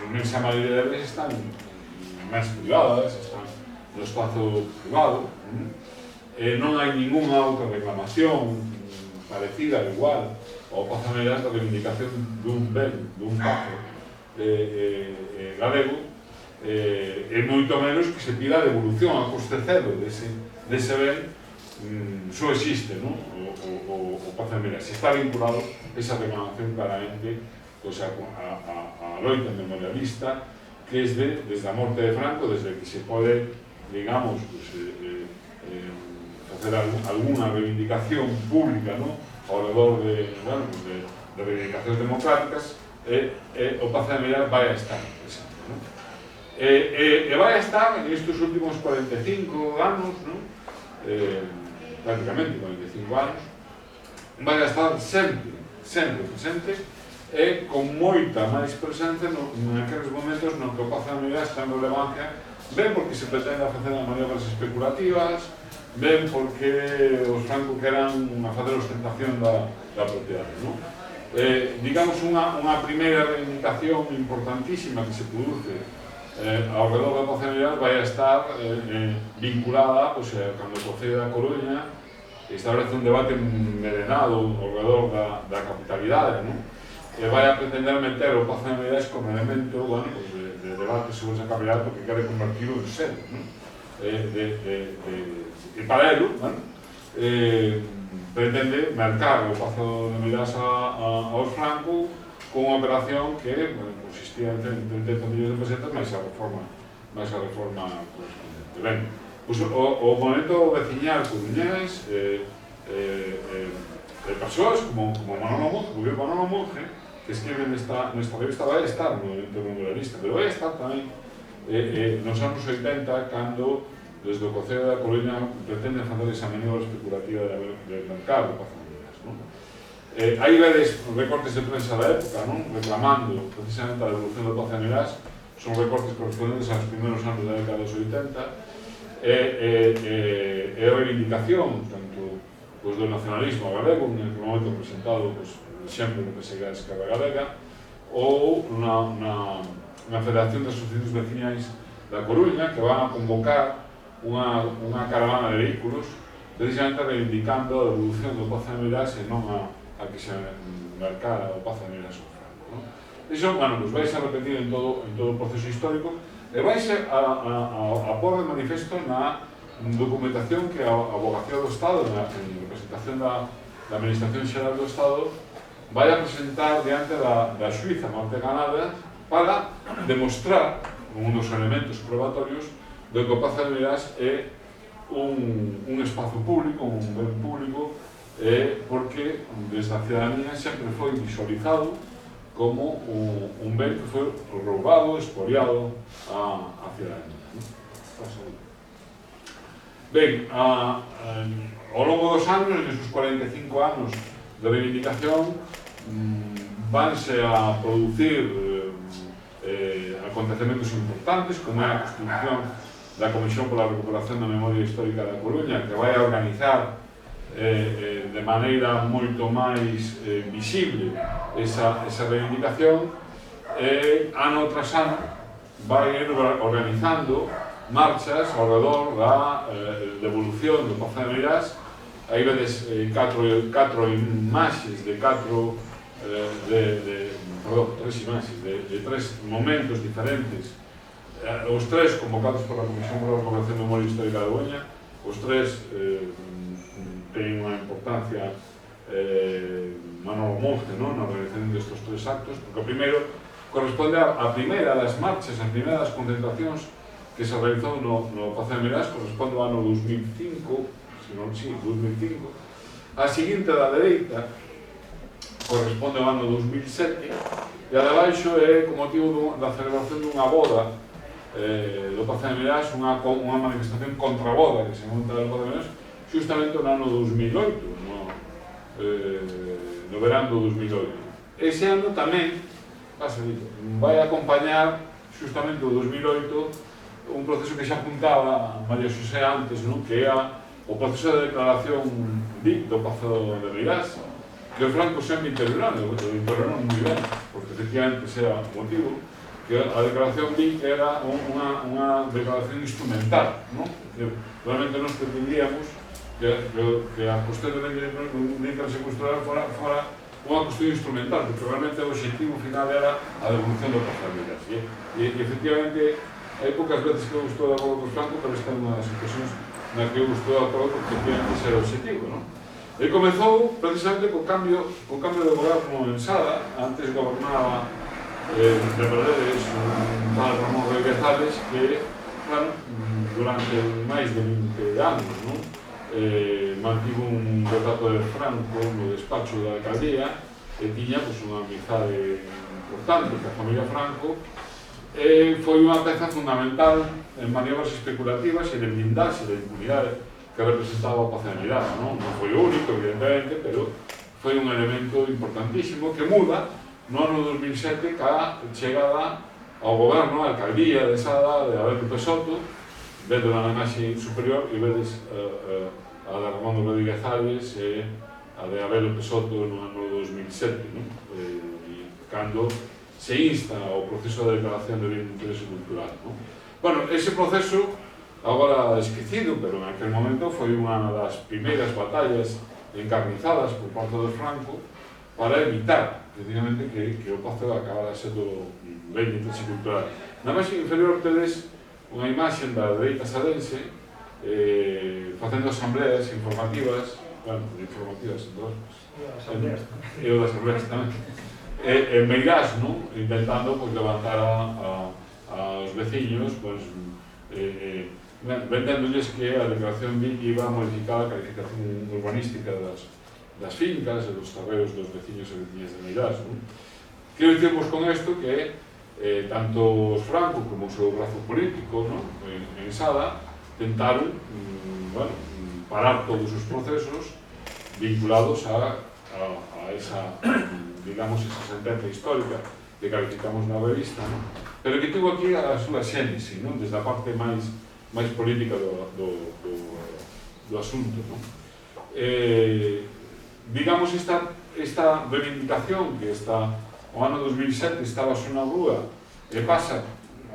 inmensa maioría deles están máis privadas, están no espazo privado. Non hai ninguna outra reclamación parecida, igual, ao Pazo de Meirás da reivindicación dun ben, dun pazo galego, e moito menos que se pida a devolución a coste cero dese ben. Só existe o Pazo de Meirás. Está vinculado esa reclamación claramente a loita memorialista, que é desde a morte de Franco, desde que se pode, digamos, facer alguna reivindicación pública ao redor de reivindicacións democráticas, o Pazo de Meirás vai a estar presente. E vai a estar en estes últimos 45 anos, prácticamente 45 anos, vai a estar sempre presente, e con moita máis presencia naqueles momentos no que o Pazo de Meirás ten relevancia, ben porque se pretende facer as maniobras especulativas, ben porque os Franco queran facer ostentación da propiedade. Digamos, unha primeira reivindicación importantísima que se produce ao redor da Pazo de Meirás vai a estar vinculada cando o Concello da Coruña establece un debate envenenado ao redor da capitalidade, vai a pretender meter o Pazo de Meirás como elemento, bueno, pues de debate sobre esa capital porque quere convertirlo en sede, ¿no? De paralelo, bueno, pretende mercar o Pazo de Meirás aos francos con unha operación que, bueno, consistía en 30 millóns de pesetas máis a reforma correspondente. Ben, pues, o movimento veciñal coruñés de persoas como Manolo Monge, porque Manolo Monge, que escribe nesta revista, vai estar no movimento mundialista, pero vai estar tamén nos anos 80, cando desde o Concello da Coruña pretenden facer esa maniobra especulativa de mercado para familias, non? Aí vedes recortes de prensa da época, non? Reclamando precisamente a devolución do Pazo de Meirás, son recortes correspondentes aos primeiros anos da década dos 80, e a reivindicación, tanto pues, do nacionalismo galego, en aquel momento presentado pues, sempre no que segue a esquerda galega, ou na Federación de Asociacións Veciñais da Coruña, que van a convocar unha caravana de vehículos precisamente reivindicando a devolución do Pazo de Meirás e non a que se mercara o Pazo de Meirás ao franco, non? Iso, bueno, pues vais a repetir en todo o proceso histórico e vais a pôr de manifesto na documentación que a Abogacía do Estado, en representación da Administración Xeral do Estado, vai a presentar diante da xuíza Marta Ganada para demostrar un dos elementos probatorios do que o Pazo de Meirás é un espazo público, un ben público, porque desde a cidadanía sempre foi visualizado como un ben que foi roubado, expoliado a cidadanía. Ben, ao longo dos anos, nesos 45 anos de reivindicación, vanse a producir acontecementos importantes, como é a constitución da Comisión pola Recuperación da Memoria Histórica da Coruña, que vai a organizar de maneira moito máis visible esa reivindicación, ano tras ano vai ir organizando marchas ao redor da devolución do Pazo de Meirás. Aí vedes catro imaxes de tres momentos diferentes, os tres convocados por a Comisión pola Recuperación da Memoria Histórica da Coruña. Os tres teñen unha importancia Manolo Monge, non? Na organización destes tres actos, porque o primeiro corresponde a primeira das marchas, a primeira das concentracións que se realizou no Pazo de Meirás, corresponde ao ano 2005, se non, sí, 2005. A seguinte da dereita corresponde ao ano 2007, e a de baixo é con motivo da celebración dunha boda do Pazo de Meirás, unha manifestación contra a boda que se monta no Pazo de Meirás, justamente no ano 2008, no verán do 2008. Ese ano tamén vai acompañar justamente o 2008 un proceso que xa apuntaba María Xosé antes, non? Que é o proceso de declaración do Pazo de Meirás, que os francos sempre intervieron moi ben, porque efectivamente sea o motivo, que a declaración que era unha declaración instrumental, non? Que realmente nos pretendíamos que a cuestión de secuestrar fora unha cuestión instrumental, porque realmente o objetivo final era a devolución do Pazo de Meirás. E efectivamente, hai poucas veces que eu estou de acordo con os francos, pero esta é unha das situacións na que eu estou de acordo porque efectivamente ese era o objetivo, non? E comezou precisamente co cambio de goberno en Sada. Antes gobernaba de Paredes un tal Ramón Reguezales que, claro, durante máis de 20 anos, non? Mantivo un retrato de Franco no despacho da alcaldía e tiña unha amizade importante ca familia Franco. Foi unha peza fundamental en maniobras especulativas e de blindarse da impunidade que representaba o Pazo de Meirás, non foi o único, evidentemente, pero foi un elemento importantísimo que muda no ano 2007 ca chegada ao goberno, a alcaldía de Sada de Abel Pesoto. Vedes na imaxe superior e vedes a de Ramón Rodríguez e a de Abel Pesoto no ano 2007, non? Cando se insta ao proceso de declaración de bien de interés cultural, non? Bueno, ese proceso, agora esquecido, pero en aquel momento foi unha das primeiras batallas encarnizadas por parte do Franco para evitar precisamente que o Pazo acabara sendo ben de interese cultural. Na imaxe inferior tedes unha imaxe da dereita sadense facendo asambleas informativas, bueno, informativas en todas, e o das asambleas tamén, en Meirás, non? Intentando levantar aos veciños, vendéndolles que a declaración iba a modificar a calificación urbanística das fincas e dos terreos dos veciños e veciñas de Meirás. Quero dicirvos con isto que tanto os Franco como o seu brazo político en Sada tentaron parar todos os procesos vinculados a esa, digamos, esa sentencia histórica que calificamos na revista, pero que tuvo aquí a súa xénese, desde a parte máis política do asunto. Digamos, esta reivindicación que o ano 2007 estaba na rúa e pasa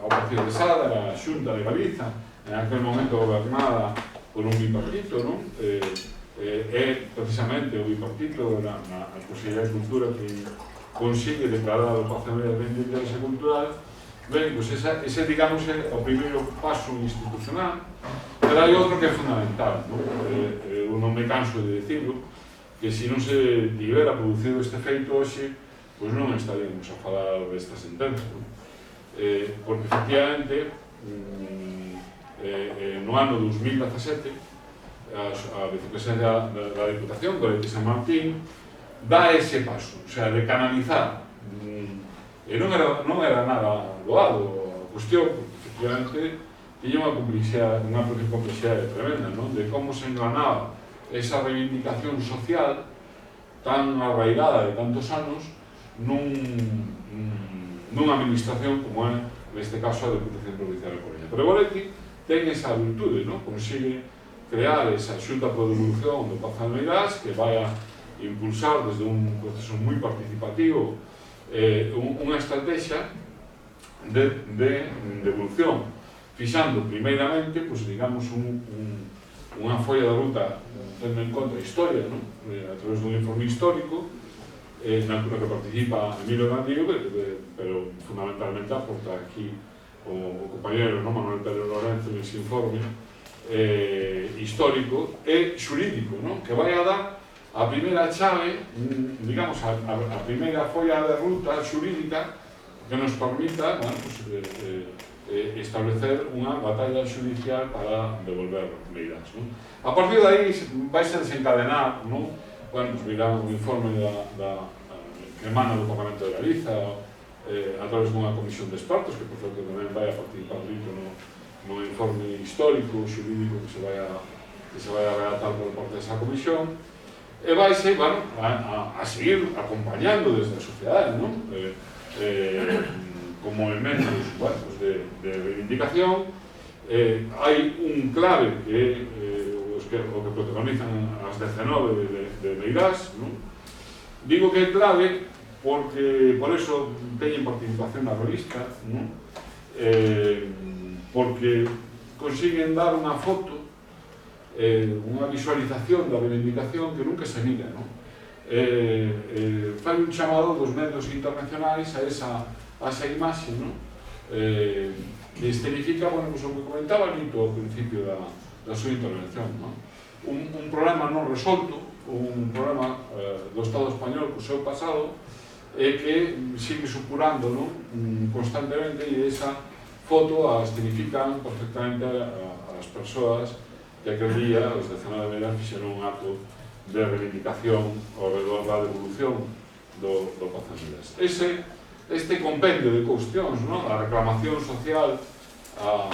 ao Partido de Sada, a Xunta de Galiza, en aquel momento gobernada por un bipartito, é precisamente o bipartito na Consellería de Cultura que consigue declarar o Pazo de Meirás ben de interese cultural. Ben, pois ese, digamos, é o primeiro paso institucional, pero hai outro que é fundamental, eu non me canso de dicirlo, que se non se tivera producido este feito hoxe, pois non estaríamos a falar desta sentenza, porque efectivamente no ano 2017 a vicepresidencia da Diputación, Goretti San Martín, dá ese paso, o sea, de canalizar, e non era nada doado a cuestión, porque efectivamente tiña unha complexidade tremenda, de como se engranaba esa reivindicación social tan arraigada de tantos anos nunha administración como é, neste caso, a Deputación Provincial de Coruña. Pero Goretti ten esa virtude, consigue crear esa xunta por devolución do Pazo de Meirás, que vai a impulsar desde un proceso moi participativo unha estrategia de devolución, fixando primeiramente, digamos, unha folla de ruta tendo en conta a historia, a través dun informe histórico, na que participa Emilio Gandillo, pero fundamentalmente aporta aquí o compañero Manuel Pedro Lorenzo nese informe histórico e xurídico, que vai a dar a primeira chave, digamos, a primeira folla de ruta xurídica que nos permita establecer unha batalla judicial para devolver Meirás. A partir de aí vai a desencadenar, virá un informe que emana do Parlamento de Galiza a través dunha comisión de expertos, que por certo tamén vai a participar no informe histórico, xurídico que se vai a redactar por parte desa comisión, e vai a seguir acompañando desde a sociedade, como elementos de reivindicación. Hai un clave que o que protagonizan as 19 de Meirás. Digo que é clave porque por eso teñen participación na revista, porque consiguen dar unha foto, unha visualización da reivindicación que nunca se mira. Fai un chamado dos medios internacionais a esa imaxe, que escenifica o que comentaba Nito ao principio da súa intervención. Un problema non resolto, un problema do Estado español co seu pasado e que sigue supurando constantemente, e esa foto a escenifican perfectamente as persoas que aquel día, os 19 de Meirás, fixeron un acto de reivindicación ao redor da devolución do Pazo de Meirás. Este compendio de cuestións, a reclamación social, a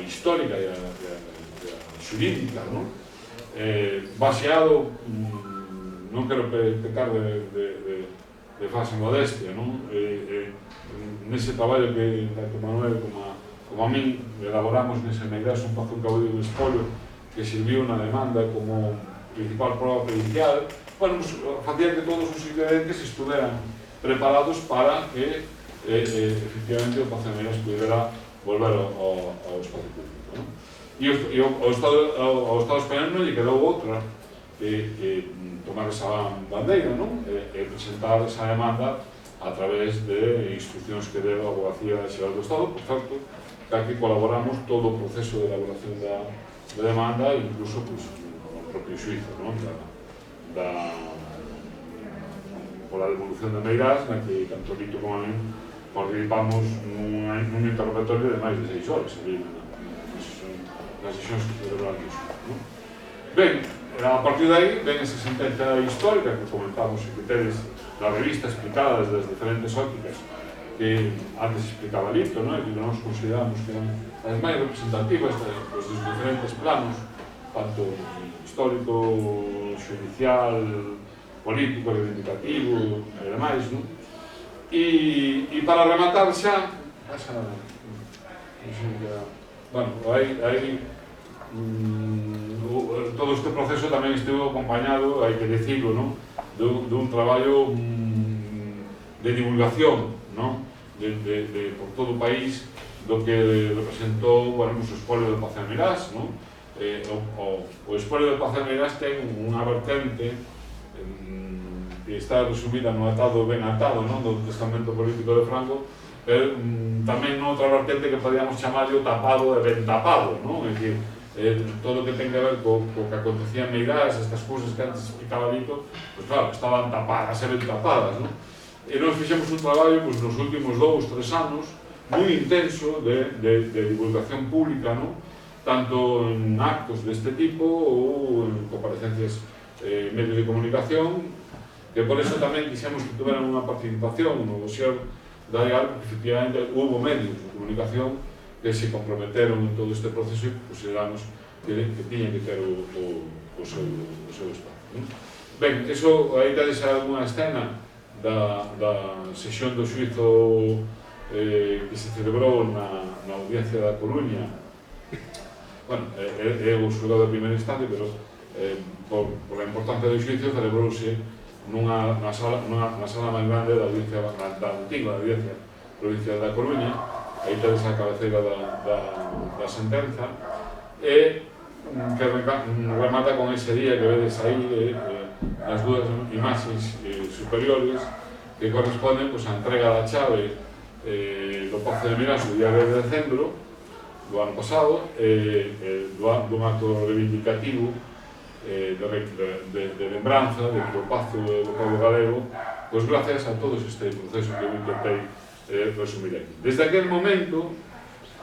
histórica e a xurídica, baseado, non quero pecar de falsa modestia, nese traballo que tanto Manuel como a min elaboramos nese Meirás un Pazo Caudillo de Espolio que sirviu na demanda como principal prova pericial, facía que todos os ingredientes estuveran preparados para que efectivamente o Pazo de Meirás pudera volver ao espacio público. E ao Estado español non lle quedou outra tomar esa bandeira, non? E presentar esa demanda a través de instruccións que deu a Abogacía Xeral do Estado, por certo, que aquí colaboramos todo o proceso de elaboración da demanda, incluso no propio xuizo, non? Pola devolución de Meirás, na que tanto Lito como a mí participamos nun interrogatorio de máis de 6 horas ali nas sesións que celebraron iso. Ben, a partir de aí ven esa sentencia histórica que comentamos e que tedes da revista explicada desde as diferentes ópticas que antes explicaba Lito, e que nós consideramos que eran as máis representativas dos diferentes planos, tanto histórico, judicial, político, reivindicativo e demais, non? E para rematar xa, bueno, aí todo este proceso tamén estivo acompañado, hai que decirlo, non? Dun traballo de divulgación, non? Por todo o país, do que representou, bueno, o espolio de Paz de Meirás, non? O espolio de Paz de Meirás ten unha vertente que está resumida no atado ben atado, non? Do testamento político de Franco, pero tamén noutra vertente que podíamos chamarlo tapado e ben tapado, non? É dicir, todo o que ten que ver co que acontecía en Meirás, estas cousas que antes explicaba Lito, pois claro, estaban tapadas e ben tapadas, non? E nós fixemos un traballo nos últimos 2-3 anos moi intenso de divulgación pública, non? Tanto en actos deste tipo ou en comparecencias medios de comunicación, que por eso tamén quixemos que tuveran unha participación no dossier da IAL, porque efectivamente hubo medios de comunicación que se comprometeron en todo este proceso e consideramos que tiñan que ter o seu espacio. Ben, eso, aí tedes alguna escena da sesión do xuizo que se celebrou na Audiencia da Coruña. Bueno, é o xulgado de primeira instancia, pero por a importancia do xuizo celebrouse na sala máis grande da antiga Audiencia Provincial da Coruña. Aí tedes a cabeceira da sentenza e que remata con ese día que vedes aí as dúas imaxes superiores que corresponden a entrega da chave do Pazo de Meirás o día 10 de decembro do ano pasado, dun acto reivindicativo de lembranza de que o Pazo do Pobo Galego, pois gracias a todos este proceso que eu intentei resumir aquí. Desde aquel momento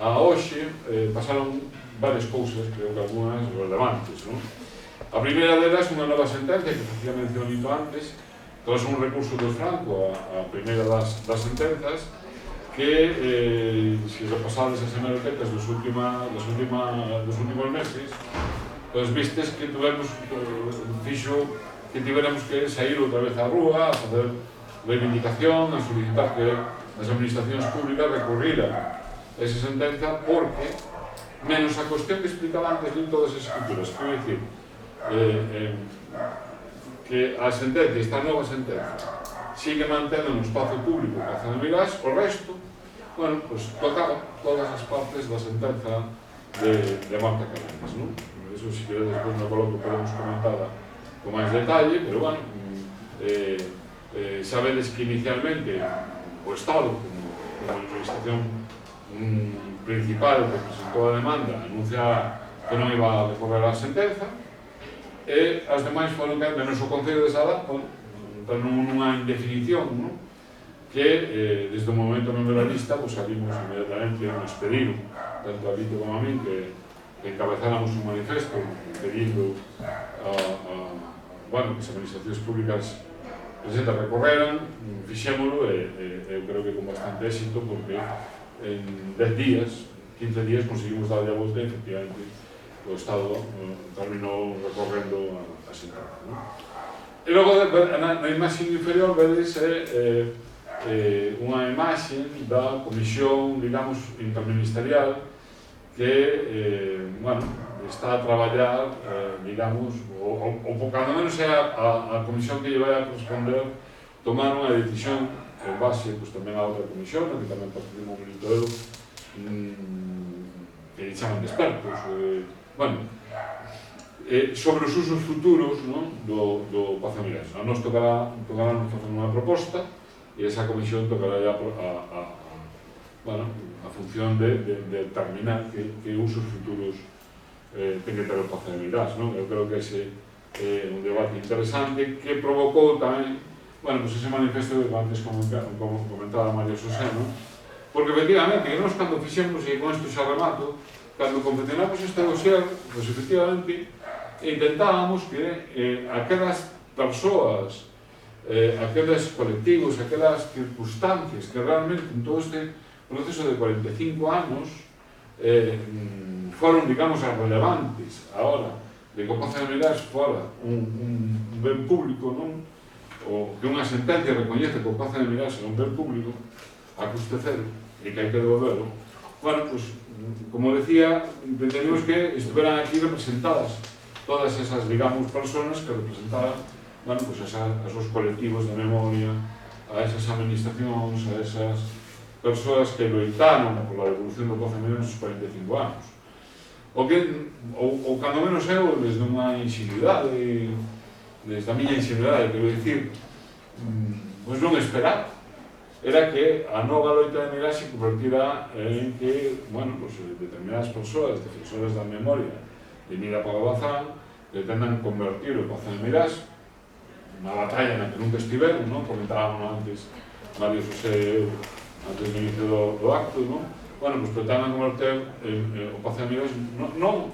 a hoxe pasaron varias cousas, creo que algunhas relevantes, non? A primeira delas, unha nova sentencia que facía mención Lito antes, tras un recurso de Franco a primeira das sentenzas, que, se repasades as hemerotecas dos últimos meses, pois vistes que fixo que tiveramos que sair outra vez á rúa, a facer reivindicación, a solicitar que as administracións públicas recurriran a esa sentenza, porque, menos a cuestión que explicaba antes de todas as escrituras, quero dicir, que a sentencia, esta nova sentencia, sigue mantendo no espazo público Paz de Meirás, o resto, bueno, pues tocaba todas as partes da sentenza de Marta Cabanas, non? Eso, se queres, despois no coloquio podemos comentar con máis detalle, pero, bueno, sabedes que inicialmente o Estado, como administración principal que presentou a demanda, anuncia que non iba a recorrer a sentenza, e as demais foron que, menos o Concello de Sada, entran nunha indefinición, non? Que desde o momento non da lista, pues, salimos inmediatamente a expedir, tanto a Lito como a min, que encabezáramos un manifesto pedindo bueno, que as administracións públicas presenta recorreran, fixémolo e eu creo que con bastante éxito, porque en 10 días, 15 días conseguimos darlle a volta e efectivamente o Estado terminou recorrendo a sentenza, non? E logo, na imaxe inferior, vedes unha imaxe da comisión, digamos, interministerial que, bueno, está a traballar, digamos, ou cando menos é a comisión que lle vai a corresponder tomar unha decisión en base, pues, tamén a outra comisión, que tamén participou un monitorio, que lle chaman de expertos. Bueno, sobre os usos futuros do Pazo de Meirás. A nos tocará facer unha proposta e esa comisión tocará a función de determinar que usos futuros ten que ter o Pazo de Meirás. Eu creo que ese é un debate interesante que provocou tamén ese manifesto que antes comentaba María Xosé, porque efectivamente nós cando fixemos, e con isto xa remato, cando confeccionamos este dossier, efectivamente intentábamos que aquelas persoas, aqueles colectivos, aquelas circunstancias que realmente en todo este proceso de 45 anos foron, digamos, as relevantes ahora de que o Pazo de Meirás fora un ben público, o que unha sentencia recoñece que o Pazo de Meirás é un ben público a custe cero e que hai que devolverlo. Como decía, entendemos que estuveran aquí representadas todas esas, digamos, personas que representaban a esos colectivos de memoria, a esas administracións, a esas persoas que loitaron por la devolución do Pazo de Meirás nos 45 anos. Ou cando menos eu, desde unha ingenuidade, desde a miña ingenuidade, quero dicir, non esperaba, era que a nova loita de Meirás se convertira en que, determinadas persoas, defensores da memoria de Mira Pablo Bazán, pretendan convertir o Pazo de Meirás unha batalla na que nunca estiveron, comentábamos antes, Mario José, antes do inicio do acto, pretendan converter o Pazo de Meirás non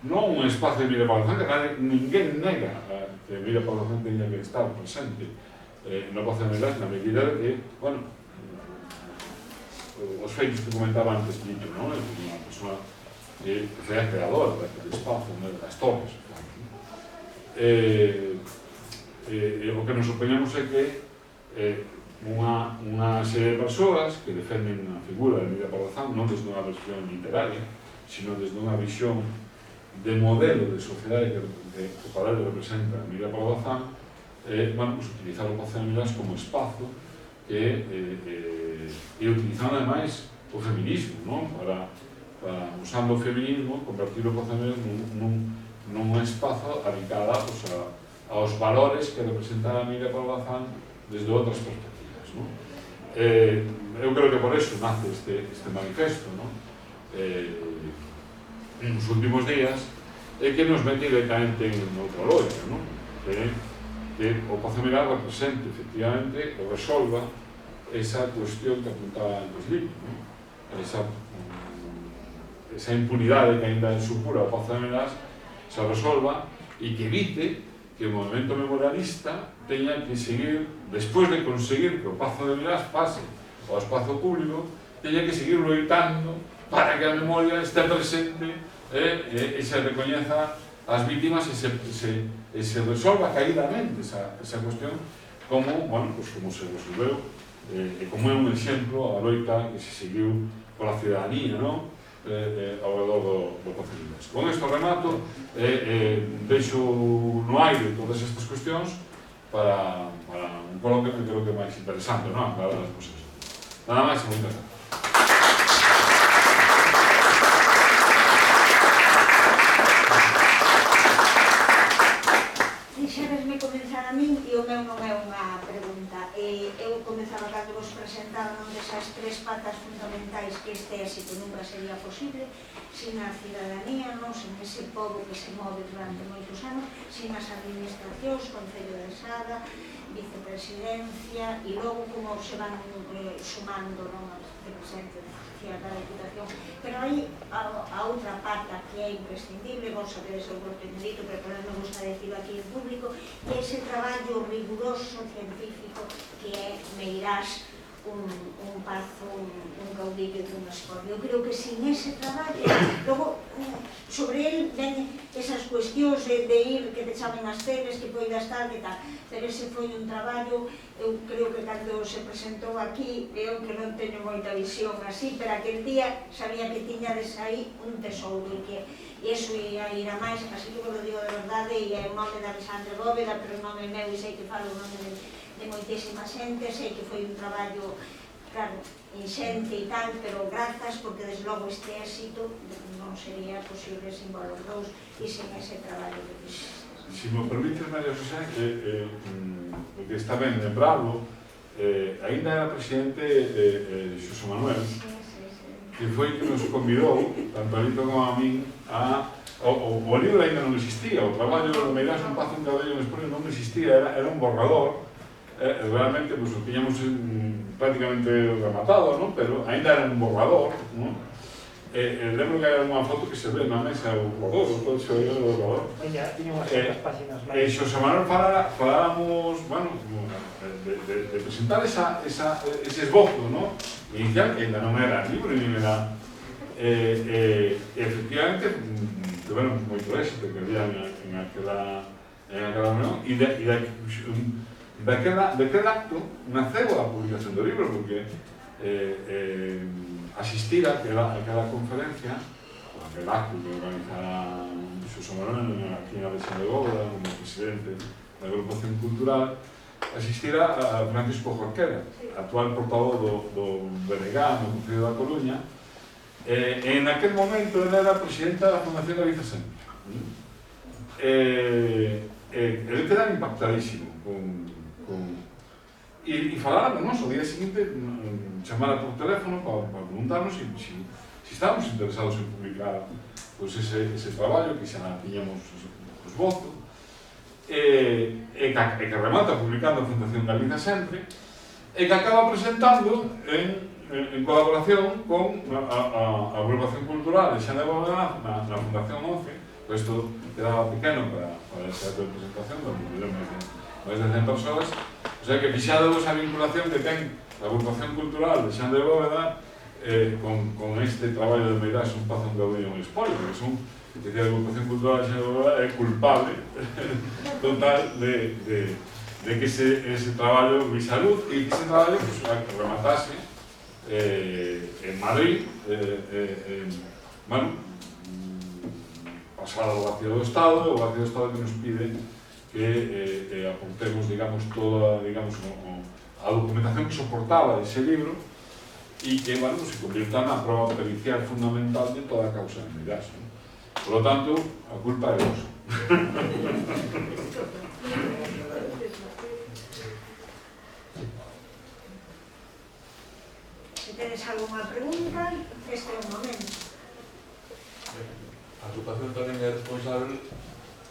un espacio de Mira Pablo Bazán, que ninguén nega que Mira Pablo Bazán teña que estar presente no Pazo de Meirás, na medida de que, os feitos que comentaba antes dito, unha persona que foi a creadora daquele espazo, das torres. O que nos opoñemos é que unha serie de persoas que defenden a figura de Mira Pablo Bazán non desde unha versión literaria, sino desde unha visión de modelo de sociedade que o padre representa a Mira Pablo Bazán, utilizar o Pazo de Meirás como espazo e utilizando ademais o feminismo, para usando o feminismo, convertir o Pazo de Meirás nun espazo dedicado aos valores que representaba a Mira Pablo Bazán desde outras perspectivas. Eu creo que por eso nace este manifesto, nos últimos días, é que nos mete directamente en outra loita, que o Pazo de Meirás represente, efectivamente, que resolva esa cuestión que apuntaba antes Lito, esa impunidade que ainda supura o Pazo de Meirás se resolva e que evite que o movimento memorialista teña que seguir, despois de conseguir que o Pazo de Meirás pase ao espazo público, teña que seguir loitando para que a memoria este presente e se recoñeza as vítimas e se resolva caídamente esa cuestión como se resolveu e como é un exemplo a loita que se seguiu pola cidadanía ao redor do Pazo de Meirás. Con isto remato, deixo no aire todas estas cuestións para un coloquio que creo que é máis interesante, aclarar as cosas. Nada máis, moitas gracias. Deixadesme comenzar a min e o meu non é unha pregunta. Eu comezaba cando vos presentaron desas tres patas fundamentais que este éxito nunca sería posible sin a cidadanía, sin ese pobo que se move durante moitos anos, sin as administracións, Concello de Sada, Vicepresidencia e logo como se van sumando as vicepresidencias da Diputación. Pero hai a outra pata que é imprescindible, vos sabedes o que teño dito, pero non me gusta decirlo aquí en público, e ese traballo riguroso científico que é Meirás, un pazo, un caudillo dun escorpio. Eu creo que sin ese traballo, logo sobre el ven esas cuestións de ir, que te chamen as teles, que poida estar, que tal, pero ese foi un traballo, eu creo que cando se presentou aquí, eu que non teño moita visión así, pero aquel día sabía que tiñades aí un tesouro e que iso ia ir a máis, así que vos lo digo de verdade, e é o nome da Alexandre Bóveda, pero o nome meu, e sei que falo o nome de moitísima xente, sei que foi un traballo, claro, inxente e tal, pero grazas, porque desde logo este éxito non sería posible sin vos os dous e sin ese traballo que fixestes. Si me permites, María José, porque está ben lembrarlo, ainda era presidente Xosé Manuel, que foi que nos convidou, tanto a Lito como a min, o libro ainda non existía, o traballo de Meirás un pazo en cabello en Espanha non existía, era un borrador, realmente pues, o tiñamos prácticamente rematado, ¿no? Pero ainda era un borrador, ¿no? Lembro que hai unha foto que se ve na mesa o borrador, todo se ve o borrador. Tiña unhas páxinas máis. Xosé Manuel faláramos, bueno, de presentar ese esbozo, ¿no? Inicial, que ainda non era libro, ni era... efectivamente, tiveron moito éxito que había en aquela reunión, e daquel acto naceu a publicación do libro, porque asistir a aquela conferencia, aquel acto que organizara Xosé Manuel aquí na Versión de Bóveda, como presidente da agrupación cultural, asistir a Francisco Jorquera, actual portavoz do BNG no Concello da Coruña. En aquel momento ele era presidenta da Fundación Galiza Sempre. Ele quedaba impactadísimo e falara con nos o día seguinte, chamara por teléfono para preguntarnos se estábamos interesados en publicar ese traballo que xa tiñamos esbozo, e que remata publicando a Fundación Galiza Sempre, e que acaba presentando en colaboración con a agrupación cultural de Xan de Bóveda na Fundación 11, pues isto quedaba pequeno para esa representación, máis de 100 persoas, o sea que fixadevos a vinculación que ten a agrupación cultural de Xan de Bóveda con este traballo de Meirás un pazo en cabello en Espoio, porque son, que a agrupación cultural de Xan de Bóveda é culpable total de que ese traballo visa luz e que ese traballo rematase en Madrid, bueno, pasar ao vacío do Estado, o vacío do Estado que nos pide que apuntemos, digamos, toda, digamos, a documentación que soportaba ese libro e que, bueno, se convirta na prova pericial fundamental de toda a causa de Meirás, ¿no? Por lo tanto, a culpa é vos. Se tedes algunha pregunta, este é o momento. A agrupación tamén é responsable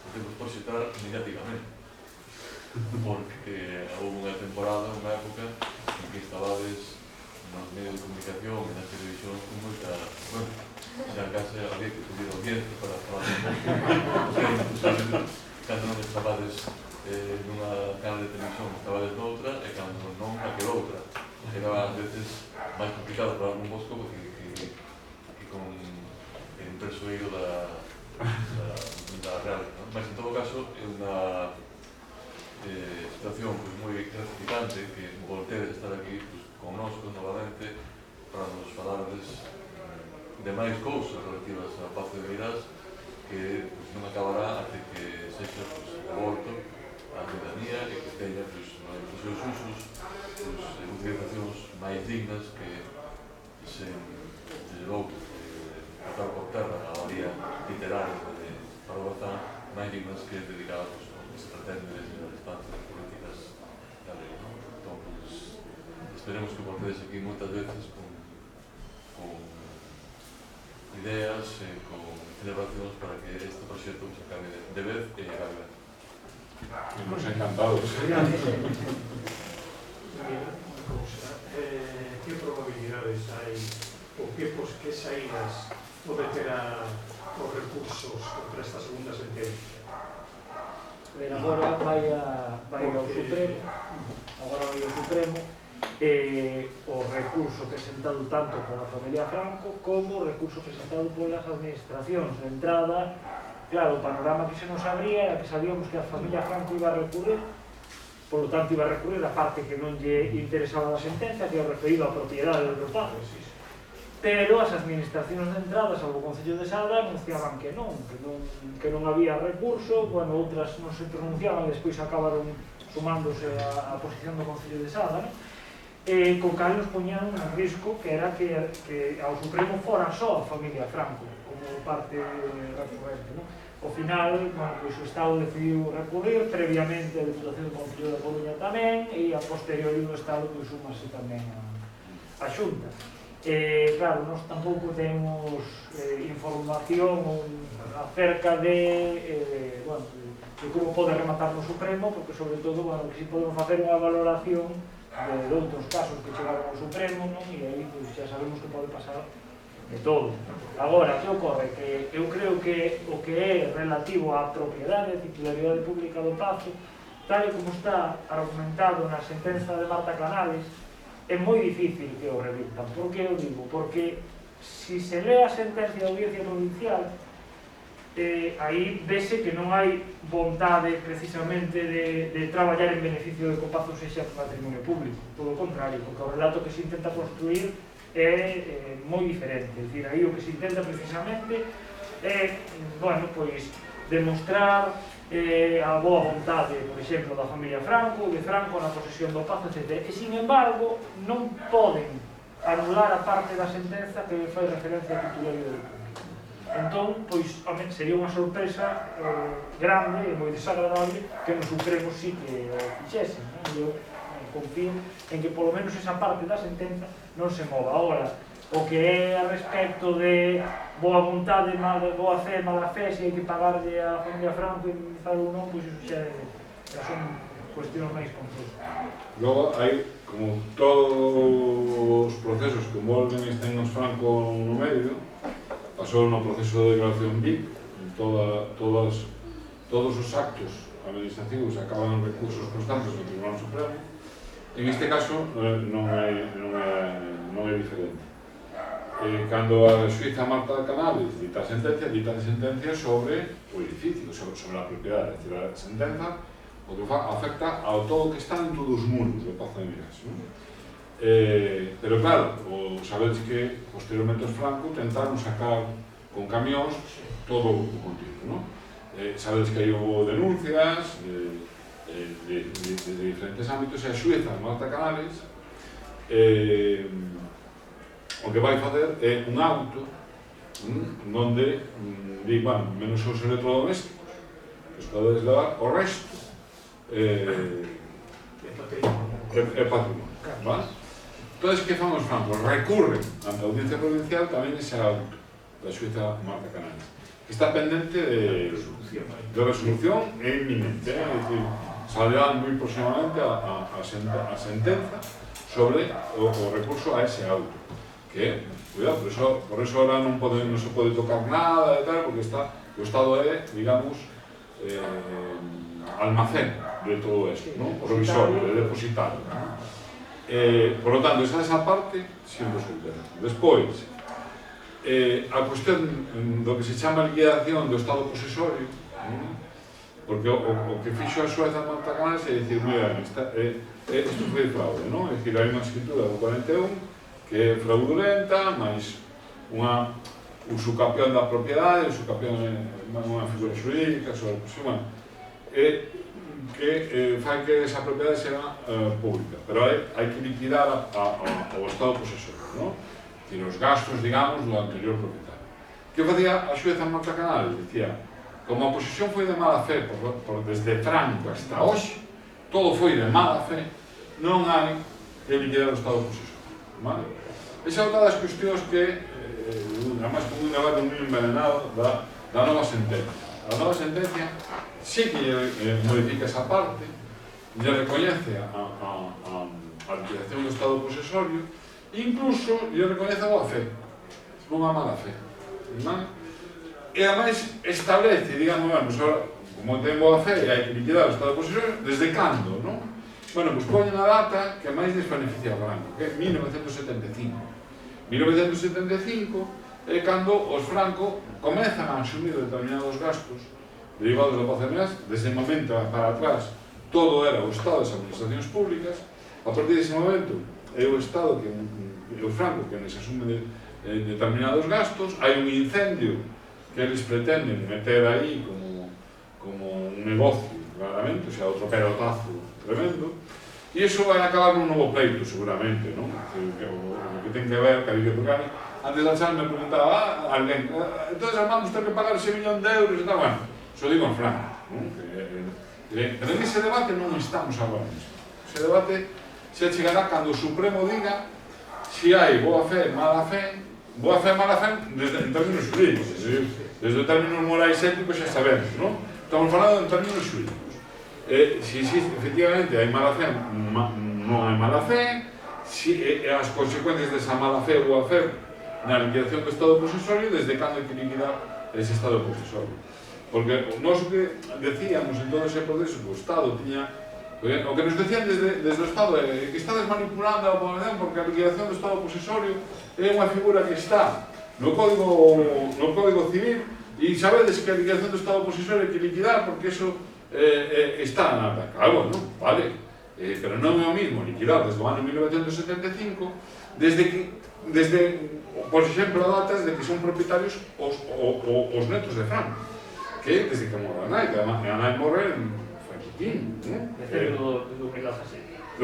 de vos proxectar mediáticamente, porque houve unha temporada, unha época en que estabades nos medios de comunicación e nas televisións con moita, bueno, xa case había que pedir audiencia para falar un pouco, cando non estabades nunha canal de televisión estabades noutra e cando non aquel outra, era a veces máis complicado para un Bosco que con un persoeiro da real, ¿no? Mas en todo caso é unha situación pues, moi gratificante que voltedes estar aquí pues, connosco novamente para nos falarles de máis cousas relativas ao Pazo de Meirás que pues, non acabará até que sexa pues, devolto á ciudadanía e que teña pues, os seus usos, utilizacións máis dignas que se desde logo tratar por terra a valía literaria de Parvazán máis dignas que dedicadas ao que se pretende desde as estancias políticas da lei, ¿no? Entón, pues, esperemos que voltedes aquí moitas veces con ideas e con celebracións para que este proxecto se acabe de vez e acabe ben. Estamos encantados. Que probabilidades hai ou que saídas pode ter os recursos contra esta segunda sentencia? Agora vai ao Supremo, o recurso presentado tanto pola familia Franco como o recurso presentado polas administracións. De entrada, claro, o panorama que se nos abría era que sabíamos que a familia Franco iba a recurrir, por lo tanto iba a recurrir a parte que non lle interesaba da sentencia, que é o referido á propiedade do Pazo. Pero as administracións de entrada, salvo o Concello de Sada, anunciaban que non había recurso, bueno, outras non se pronunciaban e despois acabaron sumándose á posición do Concello de Sada, non? co cal nos poñan un risco que era que ao Supremo fora só a familia Franco como parte recurrente, non? Ao final, pois o Estado decidiu recurrir, previamente a Deputación do Concello da Coruña tamén, e a posteriori do Estado pois súmase tamén a Xunta. Claro, nós tampouco temos información acerca de como pode rematar no Supremo, porque sobre todo, que si podemos facer unha valoración de outros casos que chegaron ao Supremo, non? E aí xa sabemos que pode pasar de todo. Agora, que ocorre? Que eu creo que o que é relativo á propiedade e titularidade pública do Pazo, tal e como está argumentado na sentenza de Marta Canales, é moi difícil que o revirtan. Por que o digo? Porque si se lee a sentencia da Audiencia Provincial, aí vese que non hai vontade precisamente de traballar en beneficio de que o Pazo sexa patrimonio público. Todo o contrario, porque o relato que se intenta construir é moi diferente. É dicir, aí o que se intenta precisamente é, pois, demostrar a boa vontade, por exemplo, da familia Franco, de Franco na posesión do Pazo, etc. E, sin embargo, non poden anular a parte da sentenza que fai referencia á titularidade pública. Entón, pois, sería unha sorpresa grande e moi desagradable que no Supremo sí que o fixesen. Eu confío en que polo menos esa parte da sentenza non se mova. Agora, o que é a respecto de boa vontade, boa fe, mala fe, se hai que pagarlle a familia Franco e indemnizar ou non, pois iso xa son cuestións máis complexas. Logo, hai, como todos os procesos que envolven Stennos Franco no medio, pasou no proceso de declaración BIP, todos os actos administrativos acaban en recursos constantes no Tribunal Supremo. En este caso non é diferente. Cando a xuíza Marta Canales dita a sentencia sobre o edificio, sobre a propiedade, é dicir, a sentenza o que afecta ao todo que está dentro dos muros do Pazo de Meirás. Pero claro, sabedes que posteriormente os Franco tentaron sacar con camións todo o contido, non? Sabedes que aí houve denuncias de diferentes ámbitos e a xuíza Marta Canales o que vai facer é un auto onde di, menos os electrodomésticos que os podedes levar, o resto é patrimonio. Entón, que fan os Francos? Recurren ante a Audiencia Provincial tamén ese auto da xuíza Marta Canales, que está pendente de resolución e inminente, é dicir, saldrá moi próximamente a sentenza sobre o recurso a ese auto, que, cuidado, por eso ahora non se pode tocar nada e tal, porque o Estado é, digamos, almacén de todo isto, provisorio, de depositario. Por lo tanto, esa parte siempre soltera. Despois, a cuestión do que se chama liquidación do Estado posesorio, porque o que fixo a xueza Marta Canales é dicir, isto foi fraude, non? É dicir, hai unha escritura do 41 que é fraudulenta, máis unha usucapión da propiedade, usucapión é unha figura xurídica, sobre que fai que esa propiedade sea pública, pero hai que liquidar ao Estado posesorio, non? E os gastos, digamos, do anterior propietario. Que facía a xueza Marta Canales? Dicía, como a posesión foi de mala fe desde Franco hasta hoxe, todo foi de mala fe, non hai que liquidar o Estado posesorio. Esa é outra das cuestións que, además, con un debate moi envenenado da nova sentencia. A nova sentencia sí que modifica esa parte, lle recoñece a liquidación do Estado posesorio, incluso lle recoñece a boa fe, non a mala fe. E ademais establece, digamos, como ten boa fe e hai que liquidar o Estado posesorio, desde cando, non? Bueno, pois poñen a data que máis les beneficia a Franco, que é 1975. 1975 é cando os Franco comezan a asumir determinados gastos derivados do Pazo de Meirás. Desde o momento para atrás todo era o Estado das administracións públicas. A partir dese momento é o Estado que é o Franco que les asume determinados gastos. Hai un incendio que eles pretenden meter aí como un negocio, claramente, o sea, outro pelotazo tremendo. E iso vai acabar nun novo pleito, seguramente, non? O que ten que ver, que hai que tocar. Antes da charla me preguntaba a alguén, entón vamos ter que pagar ese millón de euros e tal, bueno, xo digo en franco, non? Pero en ese debate non estamos agora mismo. Ese debate se chegará cando o Supremo diga se hai boa fe e mala fe en términos xurídicos, desde o términos morais éticos xa sabemos, non? Estamos falando en términos xurídicos. Se existe, efectivamente, hai mala fe, non hai mala fe, as consecuencias desa mala fe ou boa fe na liquidación do Estado posesorio, desde cando hai que liquidar ese Estado posesorio. Porque nós o que decíamos en todo ese proceso, o Estado tiña, o que nos decían desde o Estado é que estades manipulando a población porque a liquidación do Estado posesorio é unha figura que está no Código Civil e sabedes que a liquidación do Estado posesorio hai que liquidar porque eso está na ata. Claro, non? Vale. Pero non é o mismo liquidar desde o ano 1975 desde, por exemplo, a datas de que son propietarios os netos de Franco, que desde que morre a nai, que a nai morre en Franquitín, Decembro do 2017.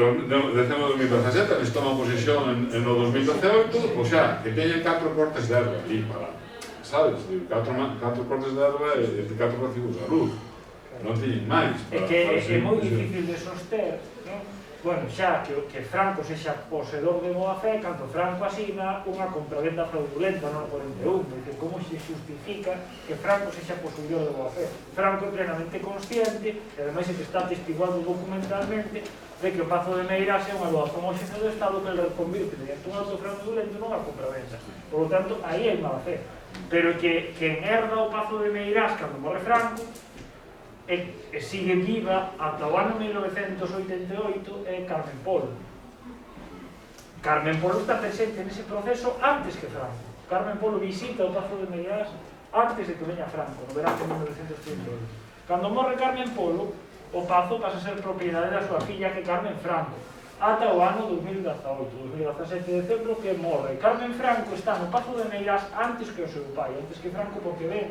Decembro de 2017, eles toman posesión en o 2018, o xa, que teñen 4 cortes de erva ali para, sabes? 4 cortes de erva e 4 recibos de luz. Non teñen máis. É que é moi difícil de soster, non? Bueno, xa que Franco sexa posedor de boa fe, cando Franco asina unha compravenda fraudulenta no 41, como se justifica que Franco sexa posuidor de boa fe? Franco é plenamente consciente, e ademais é que está atestiguado documentalmente, de que o Pazo de Meirás é unha doazón ao xefe do Estado que ele reconvirte mediante un auto fraudulento nunha compravenda. Por lo tanto, aí hai mala fe. Pero que herda o Pazo de Meirás cando morre Franco, e sigue viva ata o ano 1988 é Carmen Polo. Carmen Polo está presente nese proceso antes que Franco. Carmen Polo visita o Pazo de Meirás antes de que veña Franco, no verán de 1938. Cando morre Carmen Polo, o Pazo pasa a ser propiedade da súa filla que Carmen Franco, ata o ano 2017 de decembro que morre. Carmen Franco está no Pazo de Meirás antes que o seu pai, antes que Franco porque ven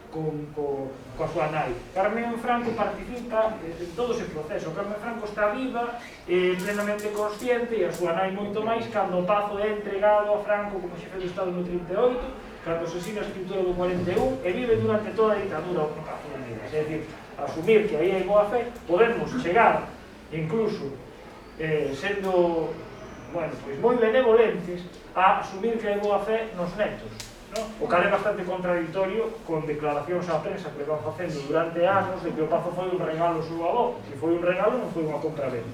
coa súa nai. Carmen Franco participa en todo ese proceso. Carmen Franco está viva, plenamente consciente, e a súa nai moito máis cando o Pazo é entregado a Franco como xefe do Estado no 38, cando se siga a escritura do 41, e vive durante toda a ditadura o Pazo de Meirás. É dicir, asumir que aí hai boa fe, podemos chegar, incluso, sendo, bueno, pois moi benevolentes, a asumir que hai boa fe nos netos. No? O cal é bastante contradictorio con declaracións á prensa que van facendo durante anos de que o Pazo foi un regalo ao seu avó. Se foi un regalo, non foi unha compravenda.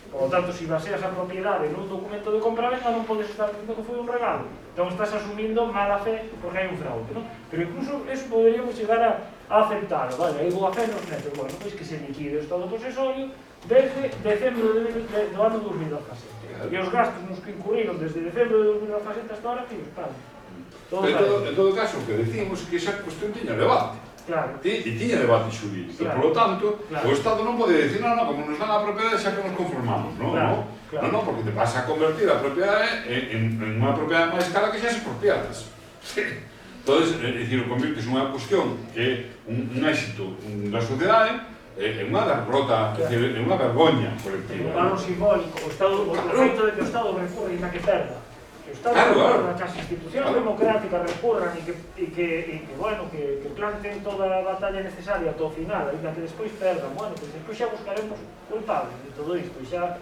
Por lo tanto, se baseas a propiedade nun documento de compravenda, non podes estar dicindo que foi un regalo. Entón estás asumindo mala fe porque hai un fraude, non? Pero incluso eso poderíamos chegar a aceptar, vale, hai boa fe nos netos. Bueno, pois que se liquide o Estado posesorio desde decembro do ano 2017. E os gastos nos que incurriron desde decembro de 2017 hasta ahora, que os pagan. En todo caso, o que decimos é que esa cuestión tiña debate. Claro. E tiña debate xurídico. Claro. Por lo tanto, claro, o Estado non pode decir, non, como nos dan a propiedade xa que nos conformamos, non? Claro. Claro. Non, porque te vas a convertir a propiedade en unha propiedade máis cara que xa se expropiadas. Entón, é dicir, convirtes unha cuestión que é un éxito da sociedade é unha derrota, é unha vergoña colectiva. O valor simbólico, o feito de que o Estado recurre e na que perda. Que o Estado recurra, que as institucións democráticas recurran e que planten toda a batalla necesaria ata o final, e que despois perdan. Bueno, pois despois xa buscaremos culpables de todo isto, e xa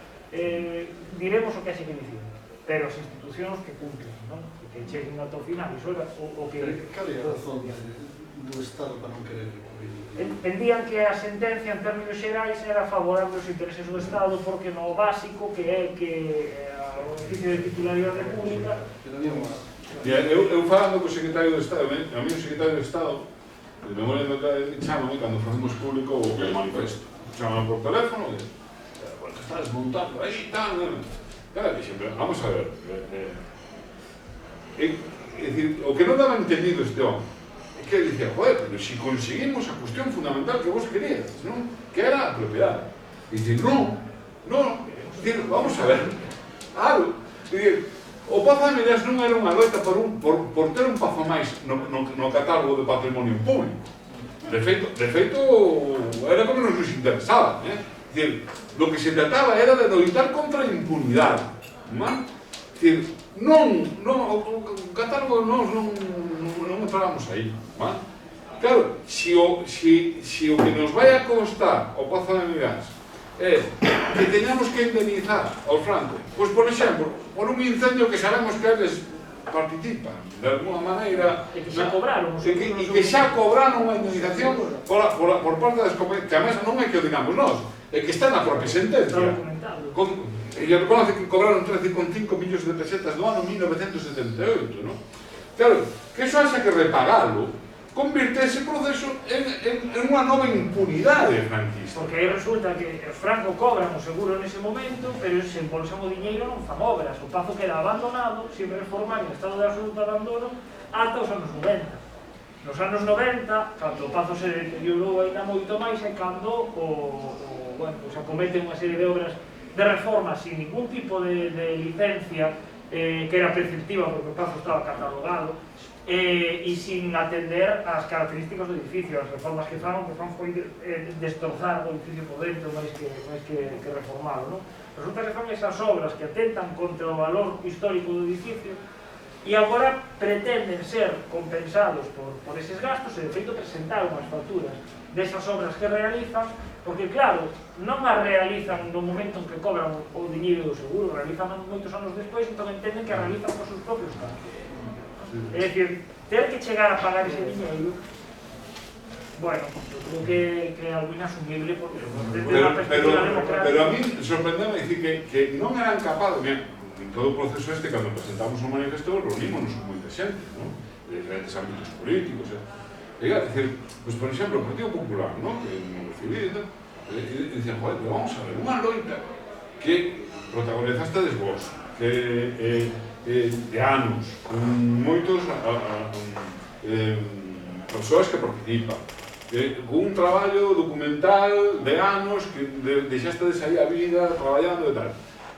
diremos o que haxe que dicir. Pero as institucións que cumplen, non? Que cheguen ata o final, iso é o que... Cal é a razón do Estado para non querer recurrir? Entendían que a sentencia en términos xerais era favorable aos intereses do Estado porque no básico que é que o oficio de titularidade pública. Eu falando co secretario do Estado, a mí o secretario do Estado de memoria do chámame cando facemos público o manifesto, chámame por teléfono e bueno, está desmontando aí tal, claro, sempre, vamos a ver é dicir, o que non daba entendido este homem que dicía, joder, pero si conseguimos a cuestión fundamental que vos querías, non? Que era a propiedade. E dice, non, vamos a ver, claro, o Pazo de Meirás non era unha loita por ter un pazo máis no catálogo de patrimonio público. De feito, era como nos interesaba, Dicir, do que se trataba era de loitar contra a impunidade. Dicir, o catálogo non entramos aí. Claro, se o que nos vai a costar o Pazo de Meirás é que teñamos que indemnizar ao Franco, pois, por exemplo, por un incendio que sabemos que eles participan de alguna maneira e que xa cobraron e que xa cobraron unha indemnización por parte das compañías, que a mesa non é que o digamos nós, é que está na propia sentencia. E reconoce que cobraron 13,5 millóns de pesetas no ano 1978, non? Claro, que eso haxa que repagalo, convirte ese proceso en unha nova impunidade franquista. Porque aí resulta que os Franco cobran o seguro nese momento, pero se embolsan o diñeiro non fan obras. O Pazo queda abandonado, sempre reformar en estado de absoluto abandono, ata os anos 90. Nos anos 90, cando o Pazo se deteriorou ainda moito máis, é cando se acometen unha serie de obras de reforma sin ningún tipo de licencia, que era preceptiva porque o Pazo estaba catalogado, e sin atender ás características do edificio. As reformas que fan foi destrozar o edificio por dentro máis que reformalo. Resulta que fan esas obras que atentan contra o valor histórico do edificio e agora pretenden ser compensados por eses gastos e de feito presentaron as facturas desas obras que realizan, porque claro, non as realizan no momento en que cobran o diñeiro do seguro, realizan moitos anos despois, entón entenden que realizan os seus propios gastos. É dicir, ter que chegar a pagar ese diñeiro, bueno, creo que é algo inasumible porque desde a perspectiva democrática... Pero a mí sorprendeme dicir que non eran capaces, en todo o proceso este, cando presentamos o manifesto, reunímonos con moita xente, de diferentes ámbitos políticos, é dicir, pues, por exemplo, o Partido Popular, que non recibí, e dicen, joder, pero vamos a ver, unha loita que protagonizastedes vos, que de anos, con moitos persoas que participan, con un traballo documental de anos que deixastedes aí a vida traballando e tal.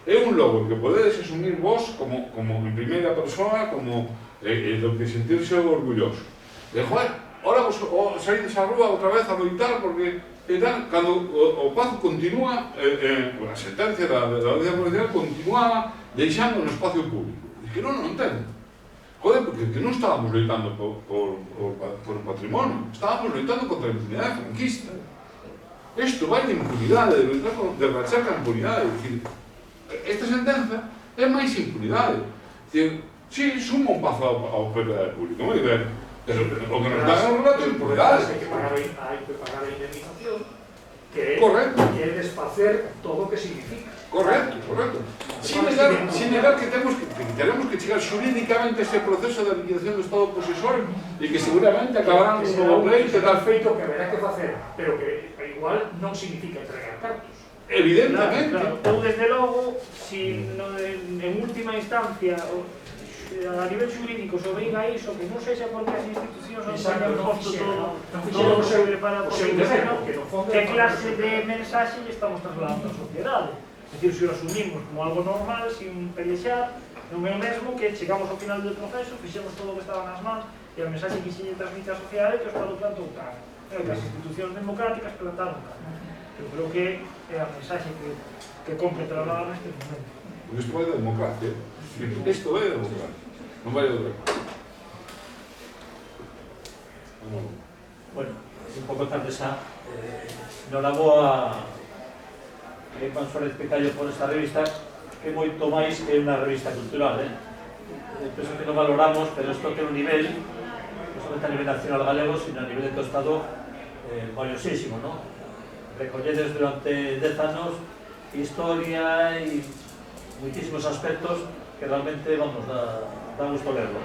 É un logo que podedes asumir vos como en primeira persona, como do que sentirse orgulloso. De, joder, ahora vos saídes a rúa outra vez a loitar porque cando o Pazo continúa, a sentencia da Audiencia Provincial continuaba deixando no espacio público. Que non entendo. Joder, porque non estábamos loitando por o patrimonio, estábamos loitando contra a impunidade franquista. Isto vai de impunidade, de rachar a impunidade. Esta sentenza é máis impunidade. Si, suma un Pazo ao PP público, moi ben, pero o que nos dá é un relato de impunidade. Hai que pagar a indemnización, que é desfacer todo o que significa. Correcto. Sin negar que tenemos que chegar xurídicamente a este proceso de liquidación do Estado posesor e que seguramente acabarán un novo pleito e tal feito que haberá que facer, pero que igual non significa entregar cartos. Evidentemente. Ou desde logo, si en última instancia a nivel xurídico se obriga a iso, que non sexa porque as institucións non teñen posto todo o posible para que clase de mensaxe lle estamos trasladando á sociedade. É dicir, se o asumimos como algo normal, sin pelexar, non é o mesmo que chegamos ao final do proceso, fixemos todo o que estaba nas mans e a mensaxe que se lle transmite á sociedade que o Estado plantou cara. Que as institucións democráticas plantaron cara. Eu creo que é a mensaxe que compre trasladar neste momento. Isto é democracia. Isto é democracia. Non vai outra. Bueno, un pouco tarde xa. Noraboa Juan Suárez Picallo por esta revista, que é moito máis que unha revista cultural. Penso que non valoramos, pero isto ten un nivel, non somente a nivel nacional galego, sino a nivel de todo Estado, valiosísimo, non? Recolledes durante 10 anos historia e moitísimos aspectos que realmente, vamos, dá gusto lerlo.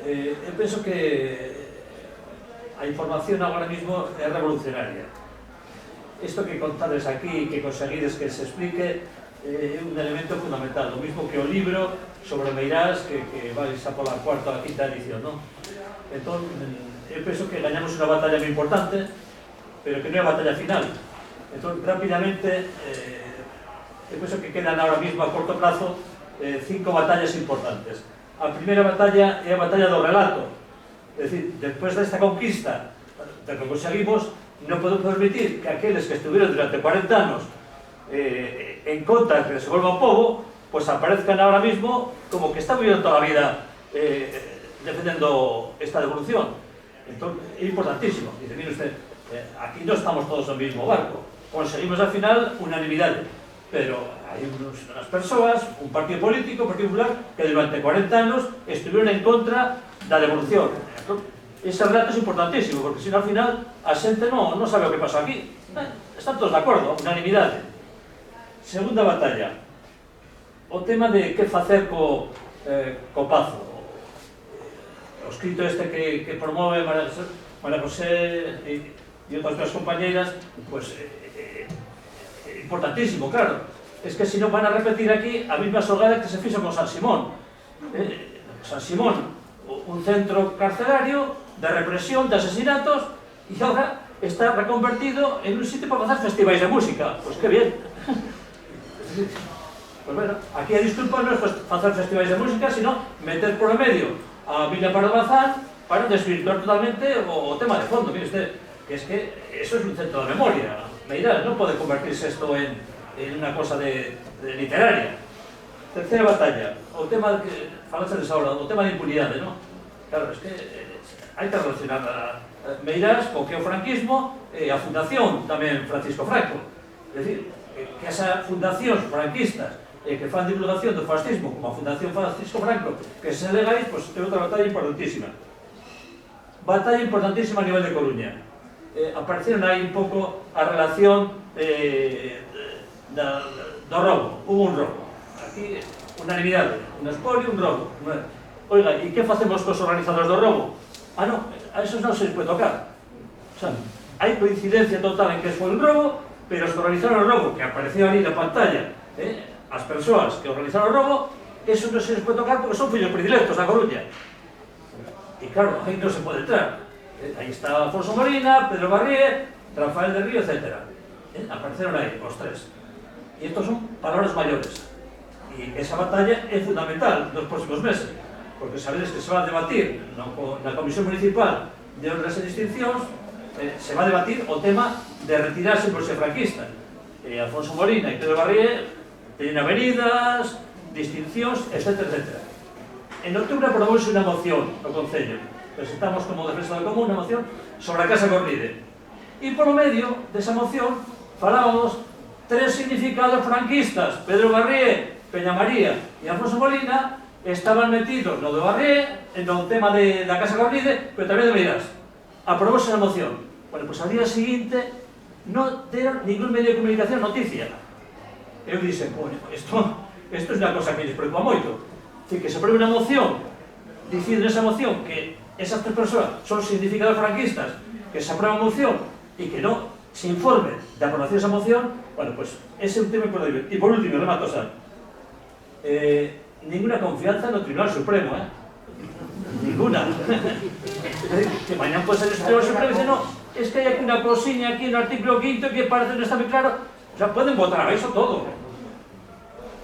Eu penso que a información agora mismo é revolucionaria. Isto que contades aquí, que conseguides que se explique, é un elemento fundamental, o mismo que o libro sobre Meirás, que vais a pola cuarta ou a quinta edición, non? Entón, eu penso que gañamos unha batalla moi importante, pero que non é a batalla final. Entón, rápidamente, eu penso que quedan ahora mismo a corto plazo 5 batallas importantes. A primeira batalla é a batalla do relato, é dicir, despois desta conquista, de que conseguimos, non podemos permitir que aqueles que estuviron durante 40 anos en contra de que se volva o povo, pues aparezcan ahora mismo como que están viviendo toda a vida defendendo esta devolución. Entonces, é importantísimo. Dice, mire usted, aquí no estamos todos no mismo barco. Conseguimos al final unanimidade, pero hai unas persoas, un partido político, un partido popular, que durante 40 anos estuvieron en contra da devolución. Ese relato es importantísimo, porque si no, al final, a xente non sabe o que pasó aquí. Están todos de acordo, unanimidade. Segunda batalla. O tema de que facer co Pazo. O escrito este que promove María José e outras tres compañeiras, pues, importantísimo, claro. Es que si non van a repetir aquí a mesma xogada que se fixo con San Simón. San Simón, un centro carcelario de represión, de asesinatos, e ahora está reconvertido en un sitio para facer festivais de música. Pues que bien. Pues bueno, aquí a disculpa non é facer festivais de música, sino meter por o medio a Villa Pardo Bazán para desvirtuar totalmente o tema de fondo. Mire usted, que es que eso es un centro de memoria. Meirás, non pode convertirse isto en unha cosa de literaria. Terceira batalla, o tema que falaste ahora, o tema de impunidade, non? Claro, es que hai que relacionar a Meirás co que é o franquismo e a fundación tamén Francisco Franco. É dicir, que esas fundacións franquistas que fan divulgación do fascismo, como a Fundación Francisco Franco, que se legais, pois é outra batalla importantísima. Batalla importantísima a nivel de Coruña. Apareceron aí un pouco a relación do robo. Hubo un robo. Aquí, unanimidade. Un espolio, un robo. Oiga, e que facemos cos organizadores do robo? Ah, non, a esos non se les pode tocar. O sea, hai coincidencia total en que foi un robo, pero os que organizaron o robo, que apareceu ali na pantalla, as persoas que organizaron o robo, eso non se les pode tocar porque son fillos predilectos da Coruña. E claro, aí non se pode entrar. Aí está Afonso Molina, Pedro Barrié, Rafael del Río, etc. Apareceron aí os tres. E estos son palabras maiores. E esa batalla é fundamental nos próximos meses, porque sabedes que se va a debatir na Comisión Municipal de Honras e Distincións, se va a debatir o tema de retirarse por ser franquista. Afonso Molina e Pedro Barrié teñen avenidas, distincións, etc. En outubro aprobouse unha moción no Concello. Presentamos como Defensa do Común unha moción sobre a Casa Corride. E polo medio desa moción falábamos tres significados franquistas. Pedro Barrié, Peña María e Afonso Molina estaban metidos no de Barrié, no tema da Casa Corride, pero tamén de Meirás. Aprobouse a moción. Bueno, pois ao día seguinte non deron ningún medio de comunicación noticia. Eu dixen, bueno, isto é unha cosa que lles preocupa moito. Que se apruebe unha moción dicindo nesa moción que esas tres persoas son significados franquistas, que se apruebe a moción e que non se informe de aprobación desa moción, bueno, pois ese é un tema importante. E por último, remato, ninguna confianza no Tribunal Supremo, ninguna. Que mañana pode ser o Tribunal Supremo e dice, no, es que hai aquí unha cosiña aquí no artículo 5 que parece que non está moi claro. O sea, pueden votar a eso todo.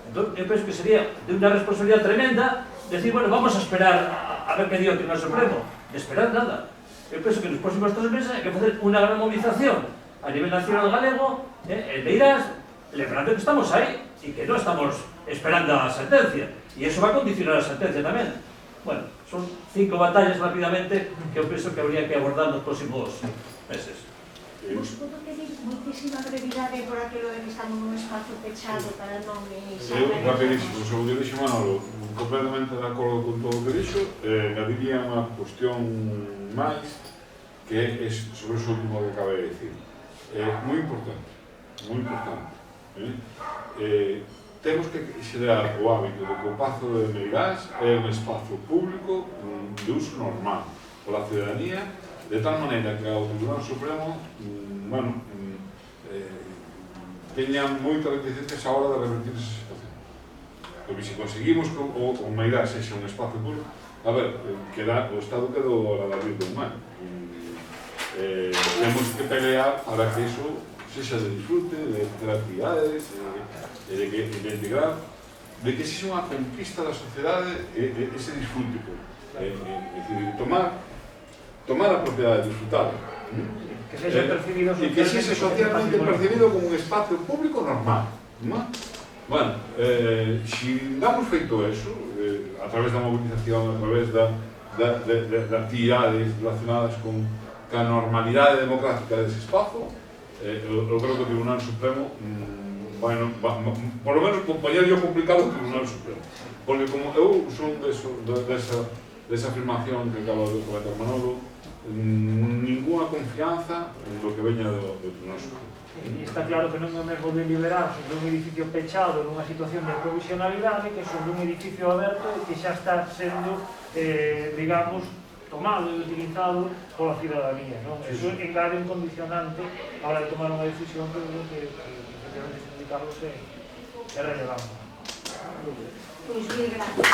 Entonces, yo pienso que sería de una responsabilidad tremenda decir, bueno, vamos a esperar a ver qué diga el Tribunal Supremo. De esperar nada. Yo pienso que en los próximos 3 meses hay que hacer una gran movilización a nivel nacional galego, en Meirás, lembrando que estamos ahí y que no estamos esperando a la sentencia. Y eso va a condicionar la sentencia también. Bueno, son 5 batallas rápidamente que yo pienso que habría que abordar en los próximos meses. Nos podo pedir moitísima brevidade por aquilo de que estamos nun espazo pechado para non rapidísimo, sobre o que dixo Manolo, completamente de acordo con todo o que dixo, engadiría unha cuestión máis que é sobre o último que acabei de dicir. Moi importante, moi importante. Temos que xerar o hábito de que o Pazo de Meirás é un espazo público de uso normal pola ciudadanía, de tal maneira que o Tribunal Supremo teña moitas reticencias a hora de revertir esa situación. Porque se conseguimos que o Meirás sexa un espazo público, a ver, o Estado quedou a la vida humana. Temos que pelear para que iso sexa de disfrute, de ter actividades, de integrar, de que sexa unha conquista da sociedade ese disfrute. É dicir, tomar a propiedade, disfrutar. Que sexa percibido e que sexa socialmente percibido como un espacio público normal, non? Bueno, se damos feito eso, a través da movilización, a través de actividades relacionadas con a normalidade democrática dese espazo, eu creo que o Tribunal Supremo por lo menos poñer yo complicado o Tribunal Supremo, porque como eu son desa afirmación que acaba de comentar Manolo, ninguna confianza do que veña do Tribunal Supremo. E está claro que non é o mesmo deliberar sobre un edificio pechado nunha situación de provisionalidade que sobre un edificio aberto e que xa está sendo, digamos, tomado e utilizado pola cidadanía, non? Eso engade un condicionante a hora de tomar unha decisión que efectivamente, sin Carlos, é relevante. Pois, mil gracias.